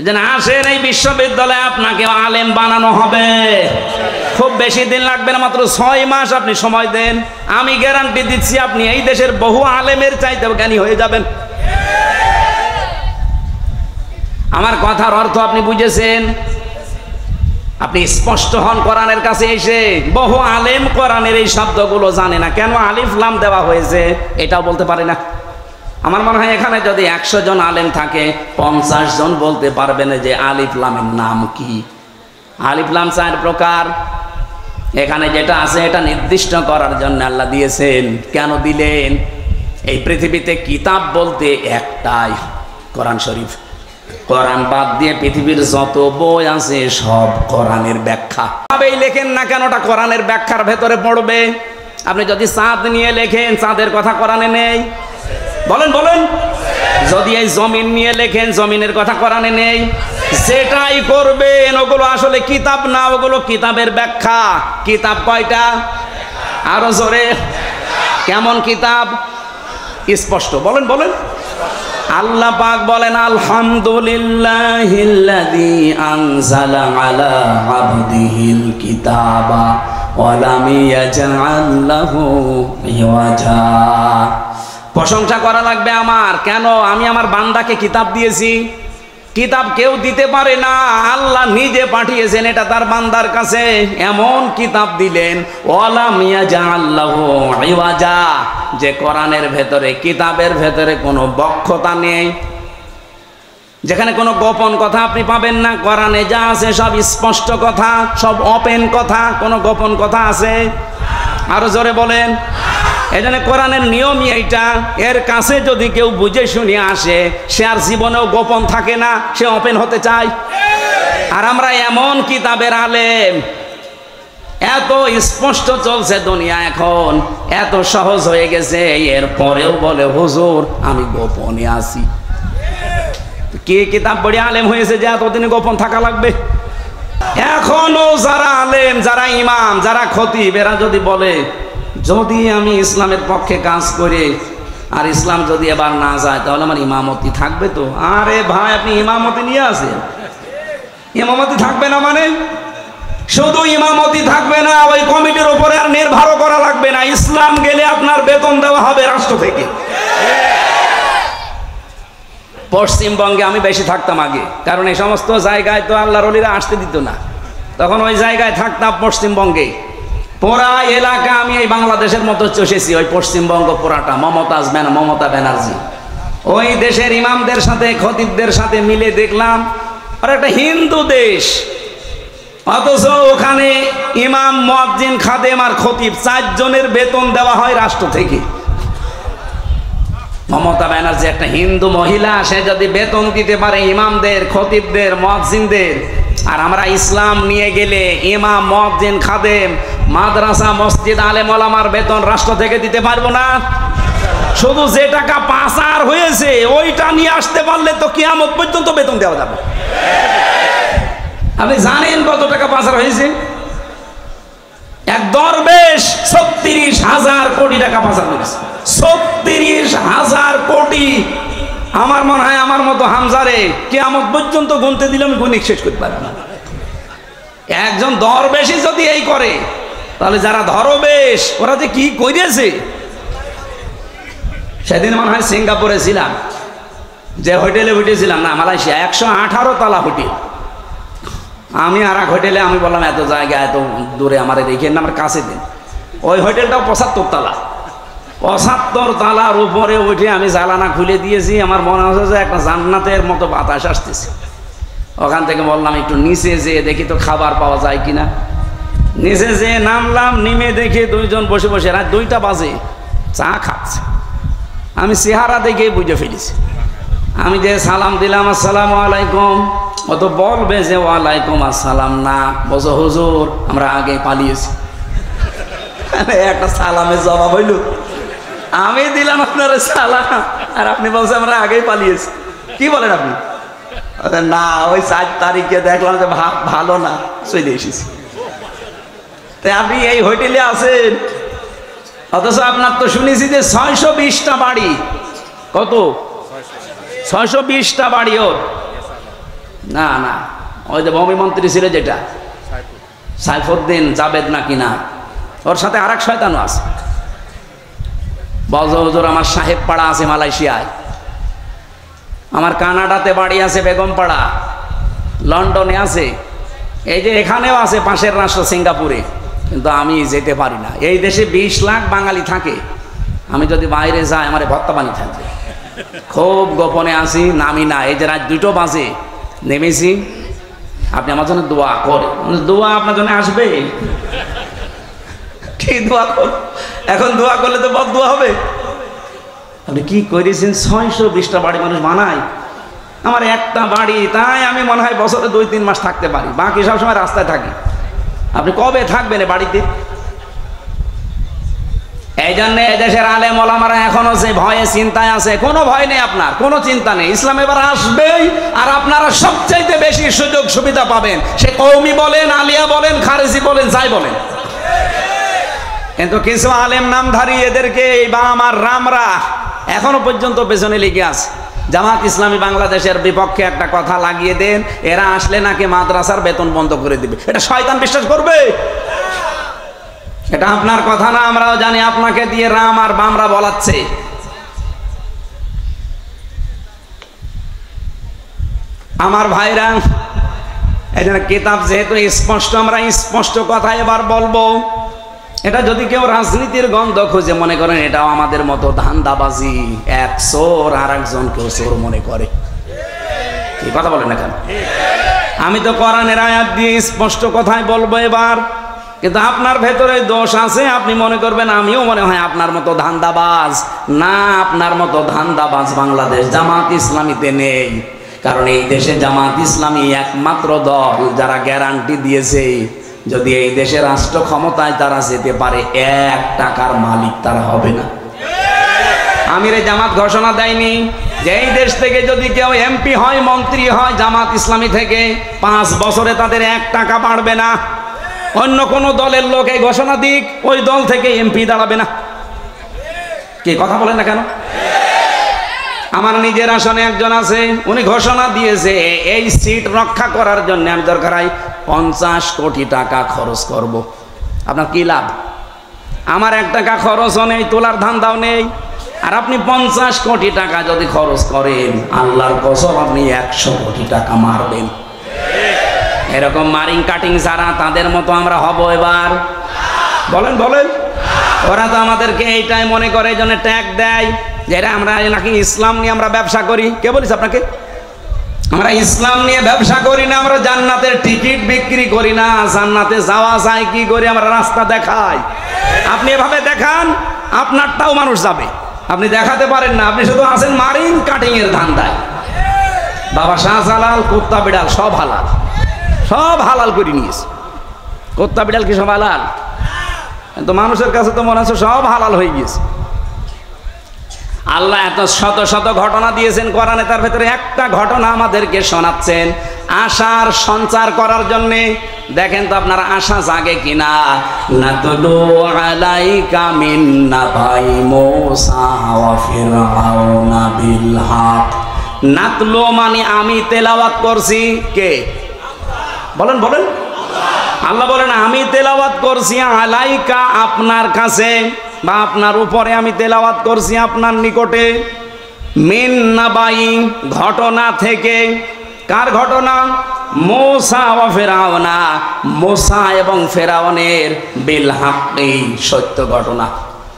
যেন আসেন এই বিশ্ববিদ্যালয়ে, আপনাকে আলেম বানানো হবে। খুব বেশি দিন লাগবে না, মাত্র 6 মাস আপনি সময় দেন, আমি গ্যারান্টি দিচ্ছি আপনি এই দেশের বহু আলেমের চাইতে জ্ঞানী হয়ে যাবেন। আমার কথার অর্থ আপনি বুঝেছেন? আপনি স্পষ্ট হন কোরআনের কাছে এসে। বহু আলেম কোরআনের এই শব্দগুলো জানে না, কেন আলিফ লাম দেওয়া হয়েছে এটাও বলতে পারে না। আমার মনে হয় এখানে যদি 100 জন আলেম থাকে, 50 জন বলতে পারবে না যে আলিফ লামের নাম কি। আলিফ লাম 4 প্রকার। এখানে যেটা আছে এটা নির্দিষ্ট করার জন্য আল্লাহ দিয়েছেন। কেন দিলেন? এই পৃথিবীতে কিতাব বলতে একটাই, কোরআন শরীফ। কোরআন বাদ দিয়ে পৃথিবীর যত বই আছে সব কোরআনের ব্যাখ্যা। ভাবেই লেখেন না কেন, ওটা কোরআনের ব্যাখ্যার ভেতরে পড়বে। আপনি যদি চাঁদ নিয়ে লেখেন, চাঁদের কথা কোরআনে নেই। বলেন বলেন। যদি এই জমিন নিয়ে লেখেন, জমিনের কথা কোরআনে নেই। যেটাই করবেন ওগুলো আসলে কিতাব না, ওগুলো কিতাবের ব্যাখ্যা। কিতাব কয়টা? আরো জোরে। কেমন কিতাব? স্পষ্ট। বলেন বলেন। আল্লাহ পাক বলেন, আলহামদুলিল্লাহিল্লাযী আনজালা আলা আবদিহিল কিতাবা ওয়া লাম ইয়াজআল লাহু ইওয়াজা। প্রশংসা করা লাগবে আমার। কেন? আমি আমার বান্দাকে কিতাব দিয়েছি। কিতাব কেউ দিতে পারে না, আল্লাহ নিজে পাঠিয়েছেন এটা তার বান্দার কাছে। এমন কিতাব দিলেন, ওয়ালাম ইয়াজআল লাহু ইওয়াজা, যে কোরআনের ভেতরে, কিতাবের ভেতরে কোনো বক্ষতা নেই, যেখানে কোনো গোপন কথা আপনি পাবেন না। কোরআনে যা আছে সব স্পষ্ট কথা, সব ওপেন কথা। কোনো গোপন কথা আছে? আরো জোরে বলেন। এই জন্য কোরআনের নিয়মই এইটা। এর কাছে যদি কেউ বুঝে শুনে আসে, সে আর জীবনেও গোপন থাকে না, সে ওপেন হতে চায়। আর আমরা এমন কিতাবের আলেম, এত স্পষ্ট চলছে দুনিয়া এখন, এত সহজ হয়ে গেছে, এরপরেও বলে হুজুর আমি গোপনে আছি। কে কিতাব পড়ে আলেম হয়েছে যে এতদিনে গোপন থাকা লাগবে? এখনো যারা আলেম, যারা ইমাম, যারা খতিব, এরা যদি বলে যদি আমি ইসলামের পক্ষে কাজ করি আর ইসলাম যদি এবার না যায় তাহলে আমার ইমামতি থাকবে তো? আরে ভাই, আপনি ইমামতি নিয়ে আসেন, ইমামতি থাকবে না মানে? শুধু ইমামতি থাকবে না, ওই কমিটির উপরে আর নির্ভর করা লাগবে না। ইসলাম গেলে আপনার বেতন দেওয়া হবে রাষ্ট্র থেকে। পশ্চিমবঙ্গে আমি বেশি থাকতাম আগে, কারণ এই সমস্ত জায়গায় তো আল্লাহর ওলিরা আসতে দিত না। তখন ওই জায়গায় থাকতাম পশ্চিমবঙ্গে। পুরা এলাকা আমি এই বাংলাদেশের মতো চষেছি, ওই পশ্চিমবঙ্গ পুরাটা। মমতা ব্যানার্জি ওই দেশের ইমামদের সাথে, খতিবদের সাথে মিলে দেখলাম আর একটা হিন্দু দেশ, অথচ ওখানে ইমাম, মুয়াজ্জিন, খাদেম আর খতিব 4 জনের বেতন দেওয়া হয় রাষ্ট্র থেকে। মমতা ব্যানার্জি একটা হিন্দু মহিলা, সে যদি বেতন দিতে পারে ইমামদের, খতিবদের, মুয়াজ্জিনদের, আর আমরা ইসলাম নিয়ে গেলে ইমাম, মুয়াজ্জিন, খাদেম, মাদ্রাসা, মসজিদ, আলেম ওলামার বেতন রাষ্ট্র থেকে দিতে পারবো না। শুধু যে টাকা পাচার হয়েছে ওইটা নিয়ে আসতে পারলে তো কিয়ামত পর্যন্ত বেতন দেওয়া যাবে। আপনি জানেন কত টাকা পাচার হয়েছে? এক দরবেশ 36,000 কোটি টাকা পাচার করেছে। 36,000 কোটি। আমার মনে হয় আমার মতো হামজারে কিয়ামত পর্যন্ত গুনতে দিলে আমি গুণিক শেষ করতে পারবো না। একজন দরবেশই যদি এই করে, তাহলে যারা ধরবেশ ওরা যে কি করেছে। সেদিন মনে হয় সিঙ্গাপুরে ছিলাম, যে হোটেলে উঠেছিলাম না মালয়েশিয়া, 118 তলা হোটেল। আমি আর এক হোটেলে আমি বললাম এত জায়গা এত দূরে আমার রেখে না, আমার কাছে দিন। ওই হোটেলটাও 75 তলা। 75 তলার উপরে উঠে আমি জানালা খুলে দিয়েছি, আমার মনে হচ্ছে যে একটা জান্নাতের মতো বাতাস আসতেছে। ওখান থেকে বললাম একটু নিচে যেয়ে দেখি তো খাবার পাওয়া যায় কিনা। নিচে যেয়ে নামলাম, নেমে দেখি দুইজন বসে বসে, রাত 2টা বাজে চা খাচ্ছে। আমি চেহারা দেখেই বুঝে ফেলেছি। আমি যে সালাম দিলাম আসসালামু আলাইকুম, ও তো বলবে যে ওয়ালাইকুম আসসালাম না, বলছো হুজুর আমরা আগে পালিয়েছি। একটা সালামের জবাব হইল, আমি দিলাম আপনার সালাম আর আপনি বলছেন আমরা আগেই পালিয়েছি। কি বলেন আপনি? না ওই 4 তারিখে দেখলাম যে ভালো না, চলে এসেছি। তাই আপনি এই হোটেলে আছেন, অথচ আপনার তো শুনেছি যে 620টা বাড়ি। কত? 620টা বাড়ি ওর। না না, ওই যে ভূমি মন্ত্রী ছিল যেটা সাইফুদ্দিন জাবেদ নাকি না, ওর সাথে আরেক শয়তানও আছে। বলছো হুজুর আমার সাহেব পাড়া আছে মালয়েশিয়ায়, আমার কানাডাতে বাড়ি আছে বেগমপাড়া, লন্ডনে আছে, এই যে এখানেও আছে পাশের রাষ্ট্র সিঙ্গাপুরে, কিন্তু আমি যেতে পারি না। এই দেশে 20 লাখ বাঙালি থাকে, আমি যদি বাইরে যাই আমার ভত্তা পানি থাকবে। খুব গোপনে আসি, নামি না। এই যে রাত 2টো বাজে নেমেছি, আপনি আমার জন্য দোয়া করে। দোয়া আপনার জন্য আসবে? কি দোয়া কর? এখন দোয়া করলে তো বদ দোয়া হবে। আপনি কি করেছেন? 620টা বাড়ি মানুষ বানায়, আমার একটা বাড়ি। তাই আমি মনে হয় বছরে 2-3 মাস থাকতে পারি, বাকি সবসময় রাস্তায় থাকি। আপনি কবে থাকবেন বাড়িতে? এই জন্য এদেশের আলেম ওলামারা এখনো যে ভয়ে চিন্তায় আছে। কোনো ভয় নেই, আপনার কোনো চিন্তা নেই। ইসলাম এবার আসবেই, আর আপনারা সবচাইতে বেশি সুযোগ সুবিধা পাবেন। সে কওমি বলেন, আলিয়া বলেন, খারেজি বলেন, যাই বলেন। কিন্তু কিছু আলেম নামধারী এদেরকে বা আমার রামরা এখনো পর্যন্ত পেছনে লেগে আছে। জামাত ইসলামী বাংলাদেশের বিপক্ষে একটা কথা লাগিয়ে দেন, এরা আসলে নাকি মাদ্রাসার বেতন বন্ধ করে দিবে। এটা শয়তান বিশ্বাস করবে? এটা আপনার কথা না, আমরাও জানি। আপনাকে দিয়ে রাম আর বামরা বলাচ্ছে। আমার ভাইরা, এই জন্য কিতাব যেহেতু স্পষ্ট, আমরা স্পষ্ট কথা এবার বলবো। এটা যদি কেউ রাজনীতির গন্ধ খুঁজে মনে করেন এটাও আমাদের মতো ধান্দাবাজি, এক চোর আর একজনকেও চোর মনে করে। কি কথা বলেন না কেন? আমি তো কোরআনের আয়াত দিয়ে স্পষ্ট কথাই বলবো এবার। কিন্তু আপনার ভেতরে দোষ আছে, আপনি মনে করবেন আমিও মনে হয় আপনার মতো ধান্দাবাজ। না, আপনার মতো ধান্দাবাজ বাংলাদেশ জামাত ইসলামীতে নেই। কারণ এই দেশে জামাত ইসলামী একমাত্র দল যারা গ্যারান্টি দিয়েছে যদি এই দেশে রাষ্ট্র ক্ষমতায় তারা যেতে পারে, 1 টাকার মালিক তারা হবে না। আমিরে জামাত ঘোষণা দেয়নি যে এই দেশ থেকে যদি কেউ এমপি হয়, মন্ত্রী হয় জামাত ইসলামী থেকে, 5 বছরে তাদের 1 টাকা বাড়বে না। অন্য কোন দলের লোক এই ঘোষণা দিক, ওই দল থেকে এমপি দাঁড়াবে না। কি কথা বলেন না কেন? আমার নিজের আসনে একজন আছে, উনি ঘোষণা দিয়েছে এই সিট রক্ষা করার জন্য আমি দরকার হয় 50 কোটি টাকা খরচ করব। আপনার কি লাভ? আমার 1 টাকা খরচও নেই, তোলার ধান্দাও নেই। আর আপনি 50 কোটি টাকা যদি খরচ করেন, আল্লাহর কসম আপনি 100 কোটি টাকা মারবেন। এরকম মারিং কাটিং যারা, তাদের মতো আমরা হব এবার? বলেন বলেন। ওরা তো আমাদেরকে এইটাই মনে করে, এই জন্য ট্যাগ দেয় যে আমরা নাকি ইসলাম নিয়ে আমরা ব্যবসা করি। কে বলিস আপনাকে? আমরা ইসলাম নিয়ে ব্যবসা করি না, আমরা জান্নাতের টিকিট বিক্রি করি না। জান্নাতে যাওয়া যায় কি করে? আমরা রাস্তা দেখাই। আপনি এভাবে দেখান, আপনারটাও মানুষ যাবে। আপনি দেখাতে পারেন না, আপনি শুধু আছেন মারিং কাটিং এর ধান্দায়। বাবা শাহজালাল কুত্তা বিড়াল সব হালাল, সব হালাল করে নিয়েছে। কুত্তা বিড়াল কি সব হালাল? কিন্তু মানুষের কাছে তো মনে হচ্ছে সব হালাল হয়ে গিয়েছে। আল্লাহ এত শত শত ঘটনা দিয়েছেন কোরআনে, তার ভেতরে একটা ঘটনা আমাদেরকে শোনাচ্ছেন আশার সঞ্চার করার জন্যে। দেখেন তো আপনার আশা জাগে কিনা। নাতলু আলাইকা মিন নাবাই মূসা ওয়া ফিরআউনা বিল হক। নাতলু মানে আমি তেলাওয়াত করছি। কে বলেন? বলেন। আল্লাহ বলেন আমি তেলাওয়াত করছি আলাইকা আপনার কাছে বা আপনার উপরে আমি তেলাওয়াত করছি আপনার নিকটে মিন নাবাই ঘটনা থেকে। কার ঘটনা? মূসা ওয়া ফিরাউনা, মূসা এবং ফেরাউনের বিল হাক্কি সত্য ঘটনা।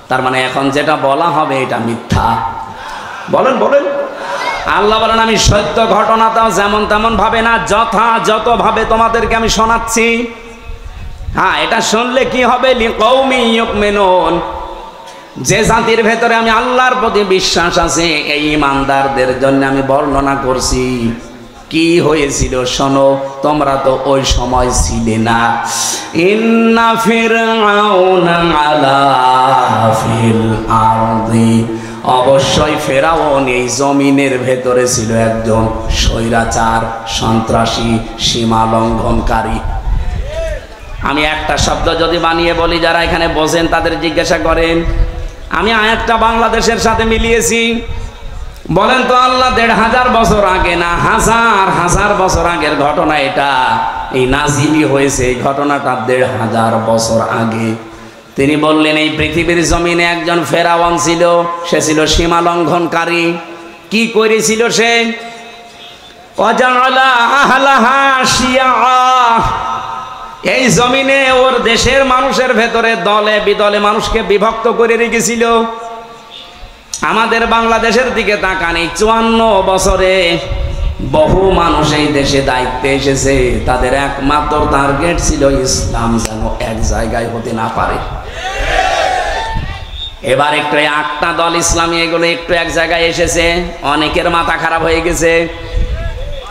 তার মানে এখন যেটা বলা হবে এটা মিথ্যা। বলেন বলেন। আল্লাহ বলেন আমি সত্য ঘটনাটাও যেমন তেমন ভাবে না, যথাযথভাবে তোমাদেরকে আমি শোনাচ্ছি। হ্যাঁ, এটা শুনলে কি হবে? লিকৌমি ইউমিনুন, যে জাতির ভেতরে আমি আল্লাহর প্রতি বিশ্বাস আছে এই ইমানদারদের জন্য আমি বর্ণনা করছি। কি হয়েছিল শোনো, তোমরা তো ওই সময় ছিলে না। ইন্না ফিরআউনা আলা ফিল আরদি, অবশ্যই ফেরাউন এই জমিনের ভেতরে ছিল একজন স্বৈরাচার, সন্ত্রাসী, সীমা লঙ্ঘনকারী। আমি একটা শব্দ যদি বানিয়ে বলি, যারা এখানে বসেন তাদের জিজ্ঞাসা করেন, আমি আয়াতটা বাংলাদেশের সাথে মিলিয়েছি। বলেন তো আল্লাহ ১৫০০ বছর আগে না হাজার হাজার বছর আগের ঘটনা এটা? এই নাজিলি হয়েছে এই ঘটনাটা ১৫০০ বছর আগে। তিনি বললেন এই পৃথিবীর জমিনে একজন ফেরাউন ছিল, সে ছিল সীমা লঙ্ঘনকারী। কি করেছিল সে? ওয়াজাআলা আহলাহা শিয়া, এই জমিনে ওর দেশের মানুষের ভেতরে দলে বিদলে মানুষকে বিভক্ত করে রেখেছিল। আমাদের বাংলাদেশের দিকে তাকান, এই ৫৪ বছরে বহু মানুষ এই দেশে দায়িত্বে এসেছে, তাদের একমাত্র টার্গেট ছিল ইসলাম যেন এক জায়গায় হতে না পারে। এবার একটু ৮টা দল ইসলামী এগুলো একটু এক জায়গায় এসেছে, অনেকের মাথা খারাপ হয়ে গেছে।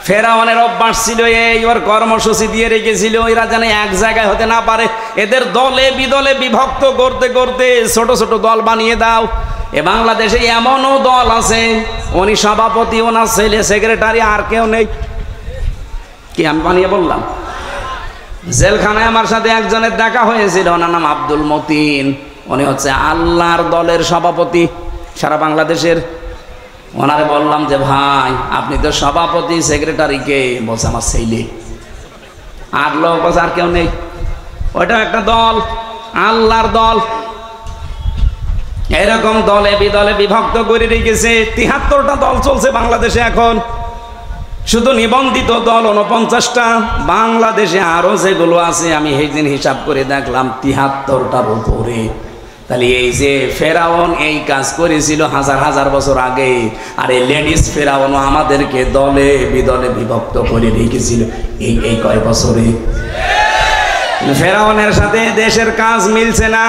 ফেরাউনের অভ্যাস ছিল এই, ওর কর্মসূচি দিয়ে রেখেছিল এরা যেন এক জায়গায় হতে না পারে। এদের দলে বিদলে বিভক্ত করতে করতে ছোট ছোট দল বানিয়ে দাও। এ বাংলাদেশে এমনও দল আছে, উনি সভাপতি, ওনার ছেলে সেক্রেটারি, আর কেউ নেই। কি আমি বানিয়ে বললাম? জেলখানায় আমার সাথে একজনের দেখা হয়েছিল, ওনার নাম আব্দুল মতিন। উনি হচ্ছে আল্লাহর দলের সভাপতি সারা বাংলাদেশের। ওনারে বললাম যে ভাই আপনি তো সভাপতি, সেক্রেটারিকে? বলছে আমার ছেলে। আর লোক বলছে আর কেউ নেই। ওইটা একটা দল, আল্লাহর দল। এরকম দলে বিদলে বিভক্ত করে রেখেছে। ৭৩টা দল চলছে বাংলাদেশে এখন, শুধু নিবন্ধিত দল ৪৯টা। বাংলাদেশে আরো যেগুলো আছে আমি সেই দিন হিসাব করে দেখলাম ৭৩টার উপরে। তাহলে এই যে ফেরাউন এই কাজ করেছিল হাজার হাজার বছর আগে, আর এই লেডিস ফেরাউনও আমাদেরকে দলে বিদলে বিভক্ত করে রেখেছিল এই কয় বছরে। ফেরাউনের সাথে দেশের কাজ মিলছে না।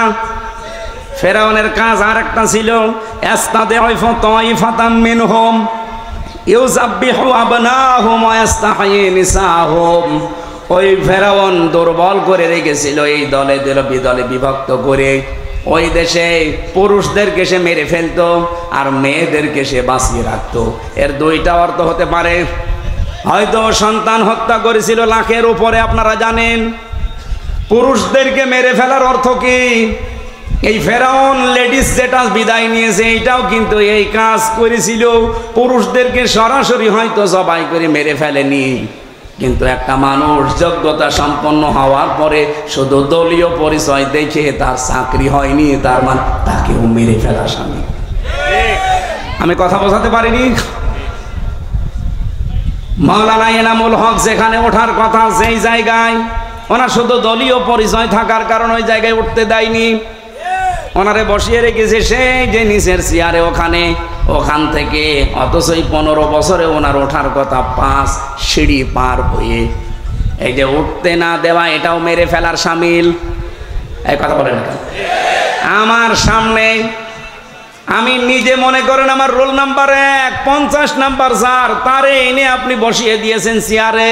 ফেরাউনের কাজ আর একটা ছিল, ইস্তাদঈফু তাইফাতাম মিনহুম ইউযাব্বিহু আবনাহুম ওয়া ইস্তাহয়ী নিসাহুম। ওই ফেরাউন দুর্বল করে রেখেছিল এই দলে বিদলে বিভক্ত করে। ওই দেশে পুরুষদেরকে সে মেরে ফেলতো আর মেয়েদেরকে সে বাঁচিয়ে রাখতো। এর দুইটা অর্থ হতে পারে, হয়তো সন্তান হত্যা করেছিল লাখের উপরে, আপনারা জানেন। পুরুষদেরকে মেরে ফেলার অর্থ কি? এই ফেরাউন লেডিস যেটা বিদায় নিয়েছে এইটাও কিন্তু এই কাজ করেছিল। পুরুষদেরকে সরাসরি হয়তো জবাই করে মেরে ফেলেনি, কিন্তু একটা মানুষ যোগ্যতা সম্পন্ন হওয়ার পরে শুধু দলীয় পরিচয় দেখে তার চাকরি হয়নি, তার মানে তাকেও মেরে ফেলা স্বামী। আমি কথা বোঝাতে পারিনি? মাওলানা এনামুল হক যেখানে ওঠার কথা সেই জায়গায় ওনার শুধু দলীয় পরিচয় থাকার কারণে ওই জায়গায় উঠতে দেয়নি, ওনারে বসিয়ে রেখেছে সেই যে নিচের চেয়ারে ওখান থেকে। অথচ 15 বছরে ওনার ওঠার কথা 5 সিঁড়ি পার হয়ে। এই যে উঠতে না দেওয়া এটাও মেরে ফেলার শামিল। এই কথা বলেন না? আমার সামনে আমি নিজে মনে করেন আমার রোল নাম্বার 1, 50 নাম্বার স্যার, তারে এনে আপনি বসিয়ে দিয়েছেন চেয়ারে।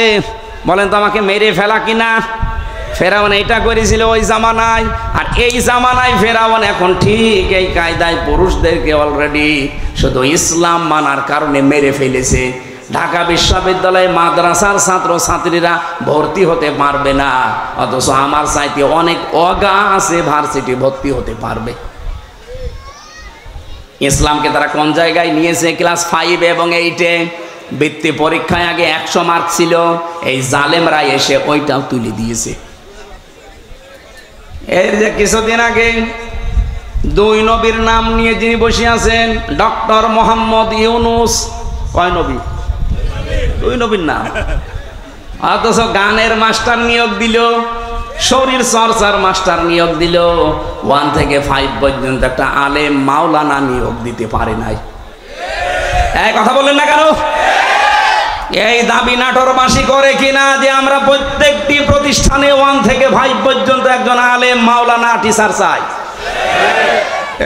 বলেন তো আমাকে মেরে ফেলা কিনা? ফেরাউন এইটা করেছিল ওই জামানায়, আর এই জামানায় ফেরাউন এখন ঠিক এই কায়দায় পুরুষদেরকে অলরেডি শুধু ইসলাম মানার কারণে মেরে ফেলেছে। ঢাকা বিশ্ববিদ্যালয়ে মাদ্রাসার ছাত্র ছাত্রীরা ভর্তি হতে পারবে না, অথচ আমার চাইতে অনেক অগা আছে ভার্সিটি ভর্তি হতে পারবে। ইসলামকে তারা কোন জায়গায় নিয়েছে? ক্লাস 5 এবং 8-এ বৃত্তি পরীক্ষায় আগে 100 মার্ক ছিল, এই জালেমরা এসে ওইটাও তুলে দিয়েছে। এর যে কিছুদিন আগে দুই নবীর নাম নিয়ে যিনি বসে আছেন, ডক্টর মোহাম্মদ ইউনুস, কয় নবী? দুই নবীর নাম। অথচ গানের মাস্টার নিয়োগ দিল, শরীর চর্চার মাস্টার নিয়োগ দিল, 1 থেকে 5 পর্যন্ত একটা আলেম মাওলানা নিয়োগ দিতে পারে নাই। এই কথা বললেন না কেন? এই দাবি নাটোরবাসী করে কিনা যে আমরা প্রত্যেকটি প্রতিষ্ঠানে 1 থেকে 5 পর্যন্ত একজন আলেম মাওলানা টিচার চাই?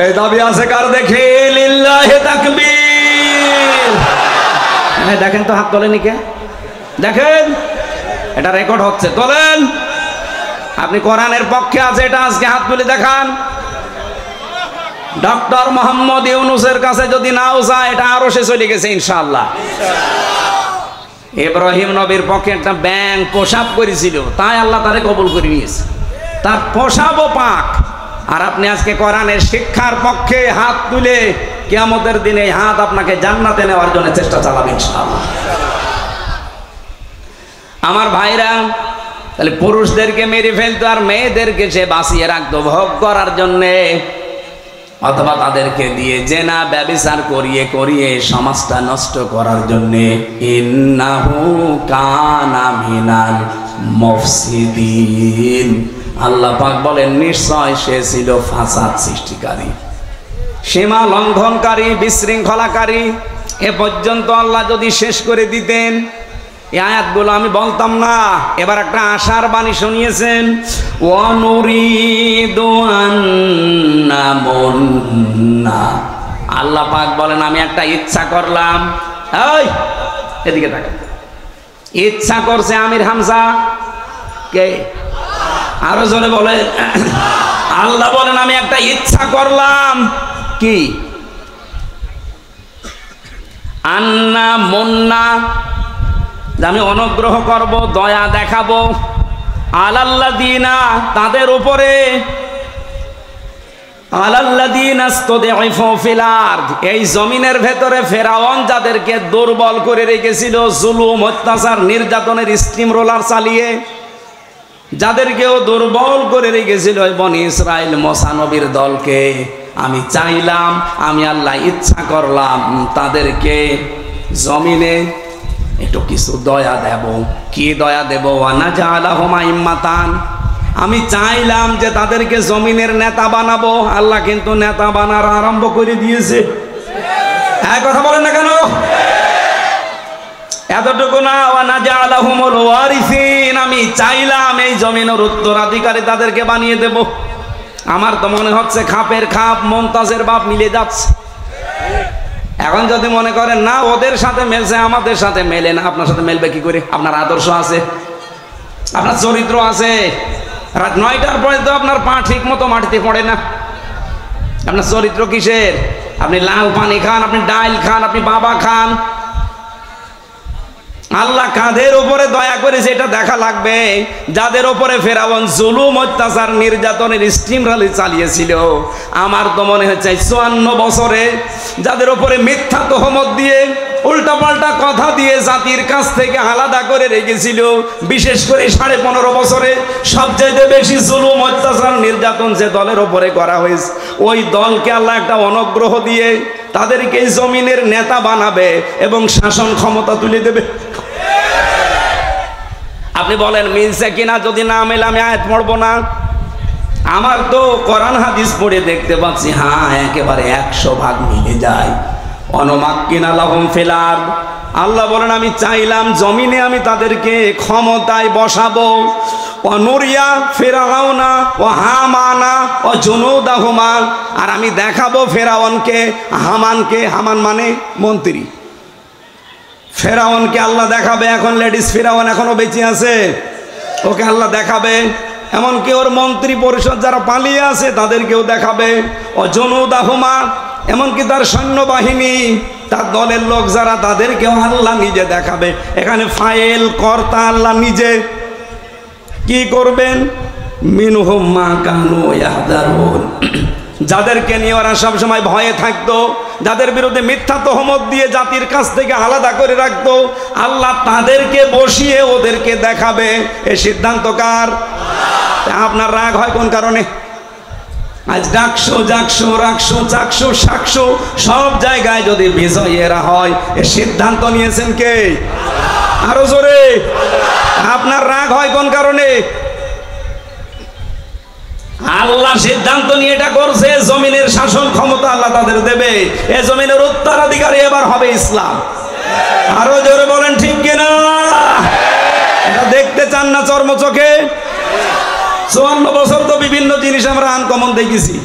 এই দাবি আছে কার? দেখে লিল্লাহি তাকবীর। দেখেন তো, হাত তোলেনি কে? দেখেন, এটা রেকর্ড হচ্ছে, তোলেন। আপনি কোরআনের পক্ষে আছে এটা আজকে হাত তুলে দেখান। ডক্টর মোহাম্মদ ইউনুসের কাছে যদি নাও যায়, এটা আরো সে চলে গেছে ইনশাআল্লাহ। ইব্রাহিম নবীর পক্ষে একটা ব্যাং পোশাক করেছিল, তাই আল্লাহ তারে কবুল করে নিয়েছে, তার পোশাকও পাক। আর আপনি আজকে কোরআনের শিক্ষার পক্ষে হাত তুলে কিয়ামতের দিনে হাত আপনাকে জান্নাতে নেওয়ার জন্য চেষ্টা চালাবেন ইনশাআল্লাহ। আমার ভাইরা, তাহলে পুরুষদেরকে মেরে ফেলতো আর মেয়েদেরকে সে বাঁচিয়ে রাখতো ভোগ করার জন্যে, অথবা তাদেরকে দিয়ে জেনা ব্যভিচার করিয়ে করিয়ে সমাজটা নষ্ট করার জন্যে। ইন্নাহু কানা মিনাল মুফসিদিন। আল্লাহ পাক বলেন নিশ্চয় সে ছিল ফাসাদ সৃষ্টিকারী, সীমা লঙ্ঘনকারী, বিশৃঙ্খলাকারী। এ পর্যন্ত আল্লাহ যদি শেষ করে দিতেন, এই আয়াতগুলো আমি বলতাম না। এবার একটা আশার বাণী শুনিয়েছেন, ওয়ানুরিদু আন্নামুন্না। আল্লাহ পাক বলেন আমি একটা ইচ্ছা করলাম। এই এদিকে তাকান, ইচ্ছা করছে আমির হামজা কে? আরো জোরে বলেন। আল্লাহ বলেন আমি একটা ইচ্ছা করলাম। কি? আন্না মুন্না, আমি অনুগ্রহ করব, দয়া দেখাবো, আলাল্লাযিনা, তাদের উপরে, আলাল্লাযিনা ইসতাদঈফু ফিল আরদ, এই জমিনের ভেতরে ফেরাউন যাদেরকে দুর্বল করে রেখেছিল, জুলুম, অত্যাচার, নির্যাতনের স্টিম রোলার চালিয়ে যাদেরকেও দুর্বল করে রেখেছিল বনি ইসরাইল মুসা নবীর দলকে, আমি চাইলাম, আমি আল্লাহ ইচ্ছা করলাম তাদেরকে জমিনে একটু কিছু দয়া দেব। কি দয়া দেব? ওয়ানাজআলাহুম আইম্মাতান, আমি চাইলাম যে তাদেরকে জমিনের নেতা বানাবো। আল্লাহ কিন্তু নেতা বানার আরম্ভ করে দিয়েছে। এক কথা বলেন না কেন? এতটুকু না, ওয়ানাজআলাহুমুল ওয়ারিসিন, আমি চাইলাম এই জমিনের উত্তরাধিকারী তাদেরকে বানিয়ে দেব। আমার তো মনে হচ্ছে খাপের খাপ মুমতাজের বাপ মিলে যাচ্ছে। এখন যদি মনে করেন না ওদের সাথে মেলছে, আমাদের সাথে মেলে না, আপনার সাথে মেলবে কি করে? আপনার আদর্শ আছে, আপনার চরিত্র আছে। রাত 9টার পরে তো আপনার পা ঠিক মতো মাটিতে পড়ে না। আপনার চরিত্র কিসের? আপনি লাল পানি খান, আপনি ডাইল খান, আপনি বাবা খান। আল্লাহ কাদের উপরে দয়া করেছে এটা দেখা লাগবে। যাদের উপরে ফেরাউন জুলুম, অত্যাচার, নির্যাতনের স্টিম রালি চালিয়েছিল, আমার তো মনে হচ্ছে 54 বছরে যাদের উপরে মিথ্যা তহমত দিয়ে, উল্টাপাল্টা কথা দিয়ে জাতির কাছ থেকে আলাদা করে রেখেছিল, বিশেষ করে 15.5 বছরে সবচেয়ে বেশি জুলুম, অত্যাচার, নির্যাতন যে দলের উপরে করা হয়েছে, ওই দলকে আল্লাহ একটা অনুগ্রহ দিয়ে তাদেরকে জমিনের নেতা বানাবে এবং শাসন ক্ষমতা তুলে দেবে। আপনি বলেন মিলছে কিনা? যদি না মেলে আমি আয়াত পড়বো না। আমার তো কোরআন হাদিস পড়ে দেখতে পাচ্ছি, হ্যাঁ একেবারে 100% মিলে যায়। অনুমাক্কিনা লাহুম ফিল আরদ, আল্লাহ বলেন আমি চাইলাম জমিনে আমি তাদেরকে ক্ষমতায় বসাবো। অনুরিয়া ফিরআউনা ওয়া হামানা ওয়া জুনুদাহুমা, আর আমি দেখাবো ফেরাউনকে, হামানকে, হামান মানে মন্ত্রী, ফেরাউনকে আল্লাহ দেখাবে। এখন লেডিস ফেরাউন এখনো বেঁচে আছে, ওকে আল্লাহ দেখাবে। এমনকি ওর মন্ত্রী পরিষদ যারা পালিয়ে আছে তাদেরকেও দেখাবে। ও জুনুদাহুমা, এমনকি তার সৈন্যবাহিনী, তার দলের লোক যারা, তাদেরকেও আল্লাহ নিজে দেখাবে। এখানে ফাইল কর্তা আল্লাহ নিজে। কি করবেন? মিনহুম মা কানু ইয়াহদারুন, যাদেরকে নিয়ে ওরা সবসময় ভয়ে থাকতো, যাদের বিরুদ্ধে মিথ্যা তহমত দিয়ে জাতির কাছ থেকে আলাদা করে রাখতো, আল্লাহ তাদেরকে বসিয়ে ওদেরকে দেখাবে। এ সিদ্ধান্ত কার? আপনার রাগ হয় কোন কারণে? আজ ডাকশো জাকশো রাখশো চাকশো শাকশো সব জায়গায় যদি বিজয়ীরা হয়, এ সিদ্ধান্ত নিয়েছেন কে? আরো জোরে। আপনার রাগ হয় কোন কারণে? আল্লাহ সিদ্ধান্ত নিয়ে এটা করছে, জমিনের শাসন ক্ষমতা আল্লাহ তাদের দেবে, এ জমিনের উত্তরাধিকারী এবার হবে ইসলাম। আরো জোরে বলেন ঠিক কিনা? এটা দেখতে চান না চর্ম চোখে? 54 বছর তো বিভিন্ন জিনিস আমরা আনকমন দেখেছি,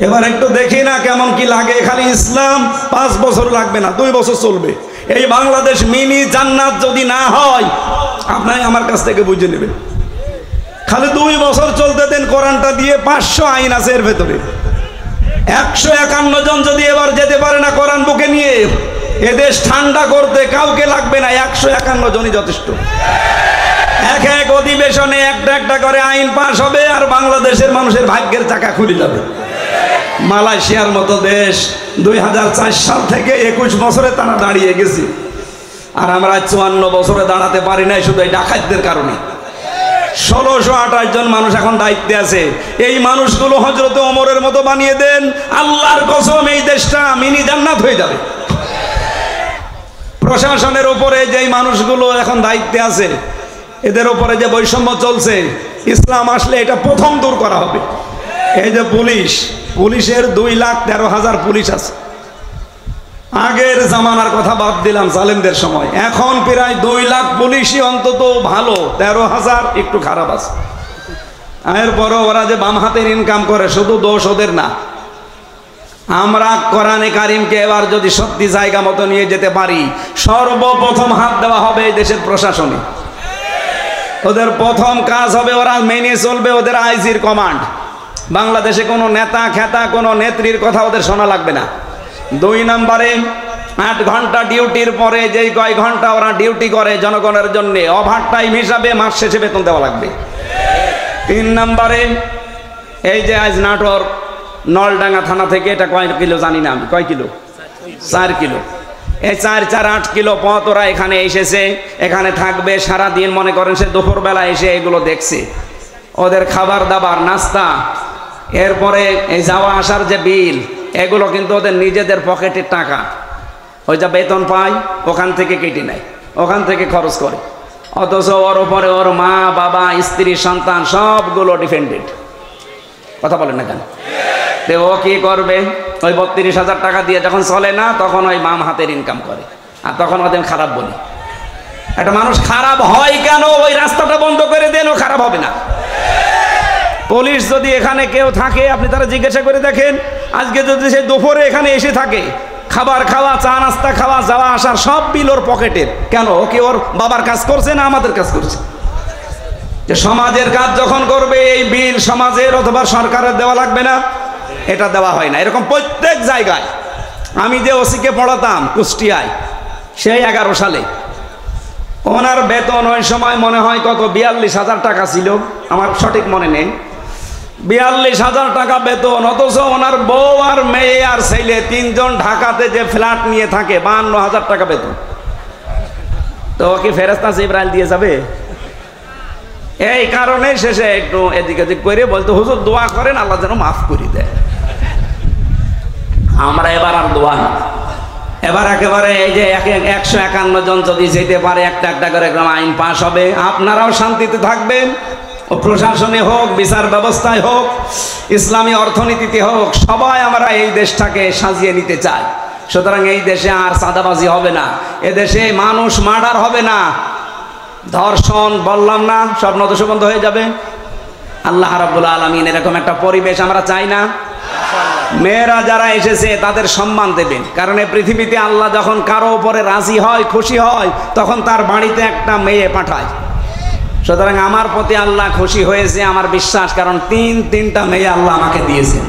এবার একটু দেখি না কেমন কি লাগে। খালি ইসলাম 5 বছর লাগবে না, 2 বছর চলবে। এই বাংলাদেশ মিনি জান্নাত যদি না হয়, আপনাই আমার কাছ থেকে বুঝে নেবেন। খালি 2 বছর চলতে দেন, কোরআনটা দিয়ে 500 আইন আছে এর ভেতরে। 151 জন যদি এবার যেতে পারে না কোরআন বুকে নিয়ে, এদেশ ঠান্ডা করতে কাউকে লাগবে না, 151 জনই যথেষ্ট। এক এক অধিবেশনে একটা একটা করে আইন পাশ হবে, আর বাংলাদেশের মানুষের ভাগ্যের চাকা খুলে যাবে। মালয়েশিয়ার মতো দেশ 2004 সাল থেকে 21 বছরে তারা দাঁড়িয়ে গেছে, আর আমরা 54 বছরে দাঁড়াতে পারি নাই, শুধু এই ডাকাতদের কারণে। 1628 জন মানুষ এখন দায়িত্বে আছে। এই মানুষগুলো হযরত ওমরের মতো বানিয়ে দেন, আল্লাহর কসম এই দেশটা মিনি জান্নাত হয়ে যাবে। প্রশাসনের উপরে যেই মানুষগুলো এখন দায়িত্বে আছে, এদের উপরে যে বৈষম্য চলছে, ইসলাম আসলে এটা প্রথম দূর করা হবে। এই যে পুলিশের 2,13,000 পুলিশ আছে। আগের জামানার কথা বাদ দিলাম, জালেমদের সময়, এখন প্রায় 2 লাখ পুলিশই অন্তত ভালো, 13,000 একটু খারাপ আছে। এরপরও ওরা যে বাম হাতের ইনকাম করে, শুধু দোষ ওদের না। আমরা কোরআনে কারিমকে এবার যদি সত্যি জায়গা মতো নিয়ে যেতে পারি, সর্বপ্রথম হাত দেওয়া হবে এই দেশের প্রশাসনে। ওদের প্রথম কাজ হবে, ওরা মেনে চলবে ওদের আইজির কমান্ড। বাংলাদেশে কোনো নেতা খেতা কোনো নেত্রীর কথা ওদের শোনা লাগবে না। 2 নম্বরে 8 ঘন্টা ডিউটির পরে যেই কয় ঘন্টা ওরা ডিউটি করে জনগণের জন্য, ওভার টাইম হিসাবে মাস শেষে বেতন দেওয়া লাগবে। 3 নম্বরে এই যে আজ নাটোর নলডাঙ্গা থানা থেকে, এটা কয় কিলো জানি না আমি, কয় কিলো? 4 কিলো। এই 4-8 কিলো পথ ওরা এখানে এসেছে, এখানে থাকবে সারাদিন। মনে করেন সে দুপুরবেলা এসে এগুলো দেখছে, ওদের খাবার দাবার নাস্তা, এরপরে এই যাওয়া আসার যে বিল, এগুলো কিন্তু ওদের নিজেদের পকেটের টাকা। ওই যা বেতন পায় ওখান থেকে কেটে নেয়, ওখান থেকে খরচ করে। অথচ ওর ওপরে ওর মা বাবা স্ত্রী সন্তান সবগুলো ডিপেন্ডেন্ট। কথা বলেন না কেন? তো ও কি করবে? ওই 32,000 টাকা দিয়ে যখন চলে না, তখন ওই বাম হাতের ইনকাম করে, আর তখন ওদের খারাপ বলি। একটা মানুষ খারাপ হয় কেন? ওই রাস্তাটা বন্ধ করে দেন, ও খারাপ হবে না। পুলিশ যদি এখানে কেউ থাকে, আপনি তারা জিজ্ঞাসা করে দেখেন, আজকে যদি সে দুপুরে এখানে এসে থাকে, খাবার খাওয়া, চা নাস্তা খাওয়া, যাওয়া আসার সব বিল ওর পকেটের। কেন? ও কি ওর বাবার কাজ করছে না আমাদের কাজ করছে? যে সমাজের কাজ যখন করবে, এই বিল সমাজের অথবা সরকারের দেওয়া লাগবে না? এটা দেওয়া হয় না। এরকম প্রত্যেক জায়গায়। আমি যে ওসিকে পড়াতাম কুষ্টিয়ায়, সেই 11 সালে, ওনার বেতন ওই সময় মনে হয় কত 42,000 টাকা ছিল, আমার সঠিক মনে নেই। 42,000 টাকা বেতন, অথচ ওনার বউ আর মেয়ে আর ছেলে 3 জন ঢাকাতে যে ফ্ল্যাট নিয়ে থাকে, 52,000 টাকা বেতন। তো কি ফেরেশতা জিবরাইল দিয়ে যাবে? এই কারণে শেষে একটু এদিক এদিক করে বলতো, হুজুর দোয়া করেন আল্লাহ যেন মাফ করে দেয়। আমরা এবার আর দোয়া না, এবার একেবারে এই যে 151 জন যদি যেতে পারে, একটা একটা করে আইন পাশ হবে, আপনারাও শান্তিতে থাকবেন। ও প্রশাসনে হোক, বিচার ব্যবস্থায় হোক, ইসলামী অর্থনীতিতে হোক, সবাই আমরা এই দেশটাকে সাজিয়ে নিতে চাই। সুতরাং এই দেশে আর চাঁদাবাজি হবে না, এদেশে মানুষ মার্ডার হবে না, ধর্ষণ বললাম না, সব নদশো বন্ধ হয়ে যাবে। আল্লাহ রাব্বুল আলামিন এরকম একটা পরিবেশ আমরা চাই না। মেয়েরা যারা এসেছে তাদের সম্মান দেবেন, কারণ এই পৃথিবীতে আল্লাহ যখন কারো উপরে রাজি হয়, খুশি হয়, তখন তার বাড়িতে একটা মেয়ে পাঠায়। সুতরাং আমার প্রতি আল্লাহ খুশি হয়েছে, আমার বিশ্বাস, কারণ তিনটা মেয়ে আল্লাহ আমাকে দিয়েছেন।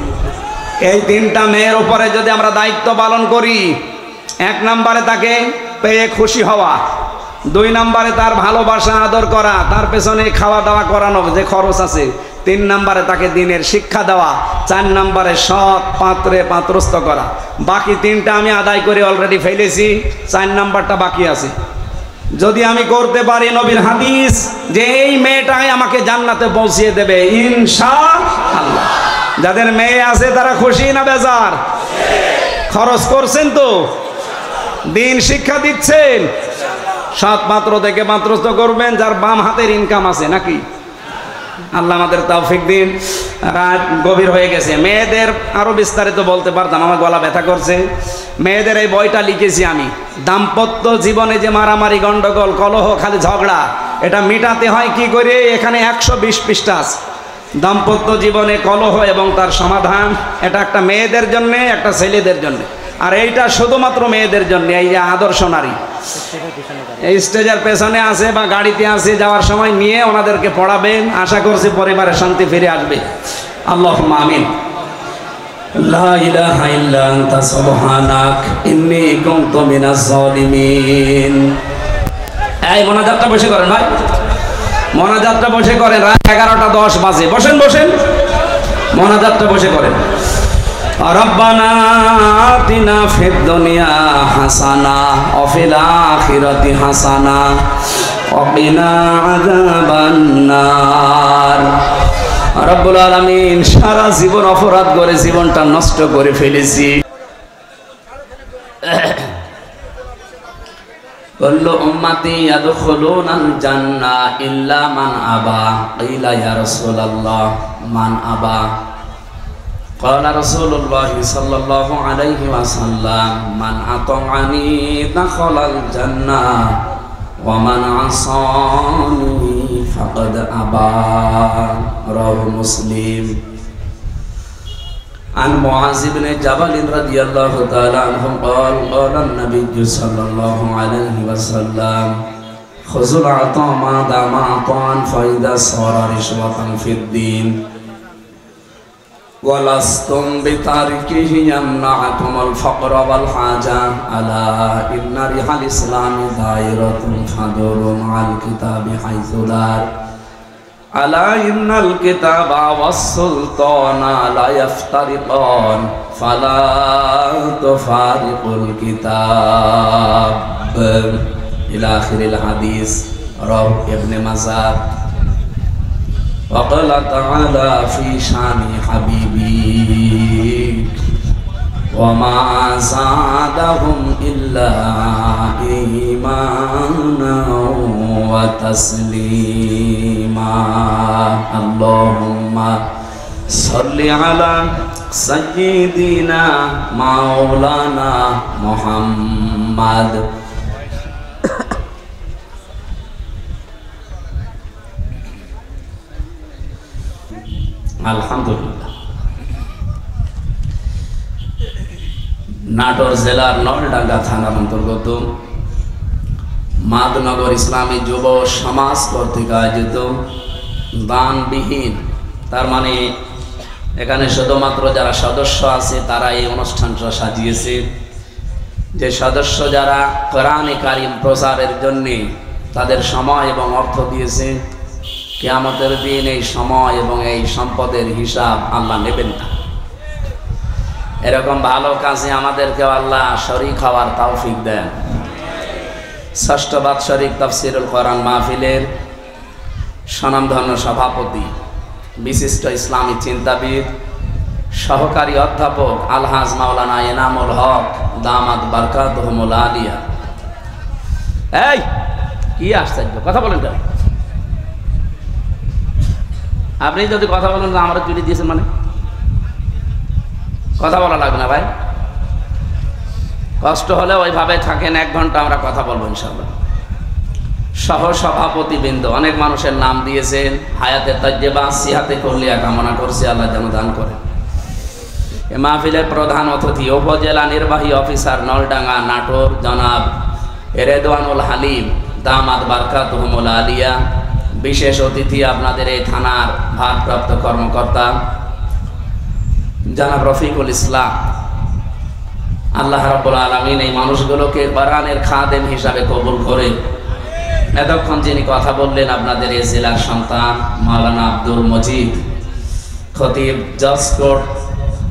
এই 3টা মেয়ের উপরে যদি আমরা দায়িত্ব পালন করি, 1 নম্বরে তাকে পেয়ে খুশি হওয়া, 2 নম্বরে তার ভালোবাসা আদর করা, তার পেছনে খাওয়া দাওয়া করানো যে খরচ আছে, 3 নম্বরে তাকে দিনের শিক্ষা দেওয়া, 4 নম্বরে সৎ পাত্রে পাত্রস্থ করা। বাকি 3টা আমি আদায় করে অলরেডি ফেলেছি, 4 নম্বরটা বাকি আছে। যদি আমি করতে পারি নবীর হাদিস যে এই মেয়েটাই আমাকে জান্নাতে পৌঁছিয়ে দেবে ইনশাআল্লাহ। যাদের মেয়ে আছে তারা খুশি না বেজার? খরচ করছেন তো, দিন শিক্ষা দিচ্ছেন, সৎ পাত্র থেকে পাত্রস্থ করবেন যার বাম হাতের ইনকাম আছে নাকি। আল্লাহ আমাদের তৌফিক দিন। রাত গভীর হয়ে গেছে। মেয়েদের আরো বিস্তারিত বলতে পারতাম, আমার গলা ব্যথা করছে। মেয়েদের এই বইটা লিখেছি আমি। দাম্পত্য জীবনে যে মারামারি, গন্ডগোল, কলহ, খালি ঝগড়া, এটা মিটাতে হয় কি করে, এখানে 120 পৃষ্ঠা আছে। দাম্পত্য জীবনে কলহ এবং তার সমাধান, এটা একটা মেয়েদের জন্য, একটা ছেলেদের জন্য। আর এইটা শুধুমাত্র মেয়েদের জন্য। এই যে আদর্শ নারী এই স্টেজের পেছনে আছে বা গাড়িতে আছে, যাওয়ার সময় নিয়ে ওনাদেরকে পড়াবেন। আশা করছি পরিবারে শান্তি ফিরে আসবে। আল্লাহুম্মা আমিন। লা ইলাহা ইল্লা আনতা সুবহানাক ইন্নী কুনতু মিনাজ জালিমিন। এই মোনাজাতটা বসে করেন ভাই, মোনাজাতটা বসে করেন। রাত 11:10 বাজে। বসেন বসেন, মোনাজাতটা বসে করেন। রব্বানা আতিনা ফিদ দুনিয়া হাসানা ওয়া ফিল আখিরাতি হাসানা ওয়া কিনা আযাবান নার। রব্বুল আলামিন, সারা জীবন অপরাধ করে জীবনটা নষ্ট করে ফেলেছি। কুল্লু উম্মতি ইয়াদখুলুনাল জান্নাহ ইল্লা মান আবা। কিলা ইয়া রাসূলুল্লাহ মান আবা? قال رسول الله صلى الله عليه وسلم من أطاعني دخل الجنة ومن عصاني فقد أبى. رواه مسلم. عن معاذ بن جبل رضي الله تعالى عنه قال قال النبي صلى الله عليه وسلم خذوا العطاء ما دام عطاء فإذا صار رشوة في الدين ولستم بتاركه يمنعكم الفقر والحاجة ألا إن ريح الإسلام دائرة فدور على الكتاب حيث دار ألا إن الكتاب والسلطان لا يفترقان فلا تفارقوا الكتاب إلى آخر الحديث. رواه ابن ماجه. وقال تعالى في شان حبيبي وما زادهم إلا إيمانا وتسليما. اللهم صل على سيدنا مولانا محمد. আলহামদুলিল্লাহ। নাটোর জেলার নলডাঙ্গা থানার অন্তর্গত মাদনগর ইসলামী যুব সমাজ কর্তৃক আয়োজিত দানবিহীন, তার মানে এখানে শুধুমাত্র যারা সদস্য আছে তারা এই অনুষ্ঠানটা সাজিয়েছে। যে সদস্য যারা কোরআনে কারিম প্রচারের জন্য তাদের সময় এবং অর্থ দিয়েছে, কিয়ামতের দিন এই সময় এবং এই সম্পদের হিসাব আল্লাহ নেবেন না। এরকম ভালো কাজে আমাদেরকে আল্লাহ শরীক হওয়ার তৌফিক দেন। ষষ্ঠ বাৎসরিক তাফসিরুল কোরআন মাহফিলের স্বনামধন্য সভাপতি, বিশিষ্ট ইসলামী চিন্তাবিদ, সহকারী অধ্যাপক আলহাজ মাওলানা এনামুল হক দামাত বারকাতুহুমুল আলিয়া। এই কি আশ্চর্য, কথা বলেন কেন? আপনি যদি কথা বলেন তো আমরা চুরি দিয়েছেন, মানে কথা বলা লাগবে না ভাই। কষ্ট হলে ওইভাবে থাকেন, 1 ঘন্টা আমরা কথা বলবো ইনশাআল্লাহ। সহ সভাপতিবৃন্দ অনেক মানুষের নাম দিয়েছেন, হায়াতে তাজ্জেবা সিহাতে কল্লিয়া কামনা করছি, আল্লাহ যেন দান করেন। এ মাহফিলের প্রধান অতিথি উপজেলা নির্বাহী অফিসার নলডাঙ্গা নাটোর জনাব রেদওয়ানুল হালিম দামাত বারকাতুহুমুল আলিয়া। বিশেষ অতিথি আপনাদের এই থানার ভারপ্রাপ্ত কর্মকর্তা জনাব রফিকুল ইসলাম। আল্লাহ রাব্বুল আলামিন এই মানুষগুলোকে কোরআনের খাদেম হিসাবে কবুল করে। এতক্ষণ যিনি কথা বললেন আপনাদের এই জেলার সন্তান মাওলানা আব্দুল মজিদ, খতিব জজ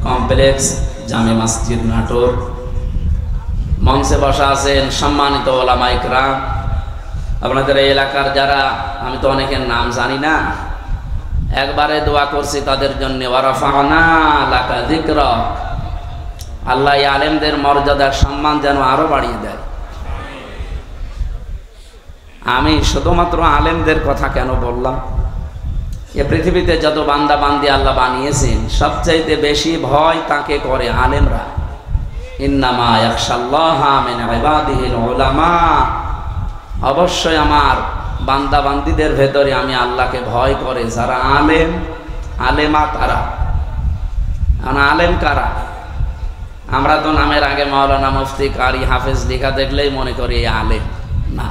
কমপ্লেক্স জামে মসজিদ নাটোর। মঞ্চে বসা আছেন সম্মানিত ওলামা ইকরাম, আপনাদের এই এলাকার যারা, আমি তো অনেকের নাম জানি না, একবারে দোয়া করছি তাদের জন্য, ওয়ারাফা'না লাকা যিকরাক, আল্লাহ এই আলেমদের মর্যাদার সম্মান যেন আরো বাড়িয়ে দেয়। আমি শুধুমাত্র আলেমদের কথা কেন বললাম? এ পৃথিবীতে যত বান্দা বান্দি আল্লাহ বানিয়েছেন, সবচাইতে বেশি ভয় তাকে করে আলেমরা। ইন্নামা ইয়াখশাল্লাহা মিন ইবাদিহিল উলামা, অবশ্যই আমার বান্দা বান্দিদের ভেতরে আমি আল্লাহকে ভয় করে যারা আলেম, আলেমা তারা। আলেম কারা? আমরা তো নামের আগে মাওলানা, মুফতি, কারি, হাফেজ লেখা দেখলেই মনে করি এই আলেম। না,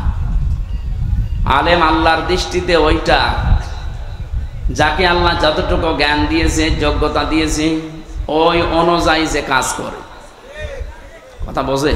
আলেম আল্লাহর দৃষ্টিতে ওইটা যাকে আল্লাহ যতটুকু জ্ঞান দিয়েছে, যোগ্যতা দিয়েছে, ওই অনুযায়ী যে কাজ করে। কথা বোঝে?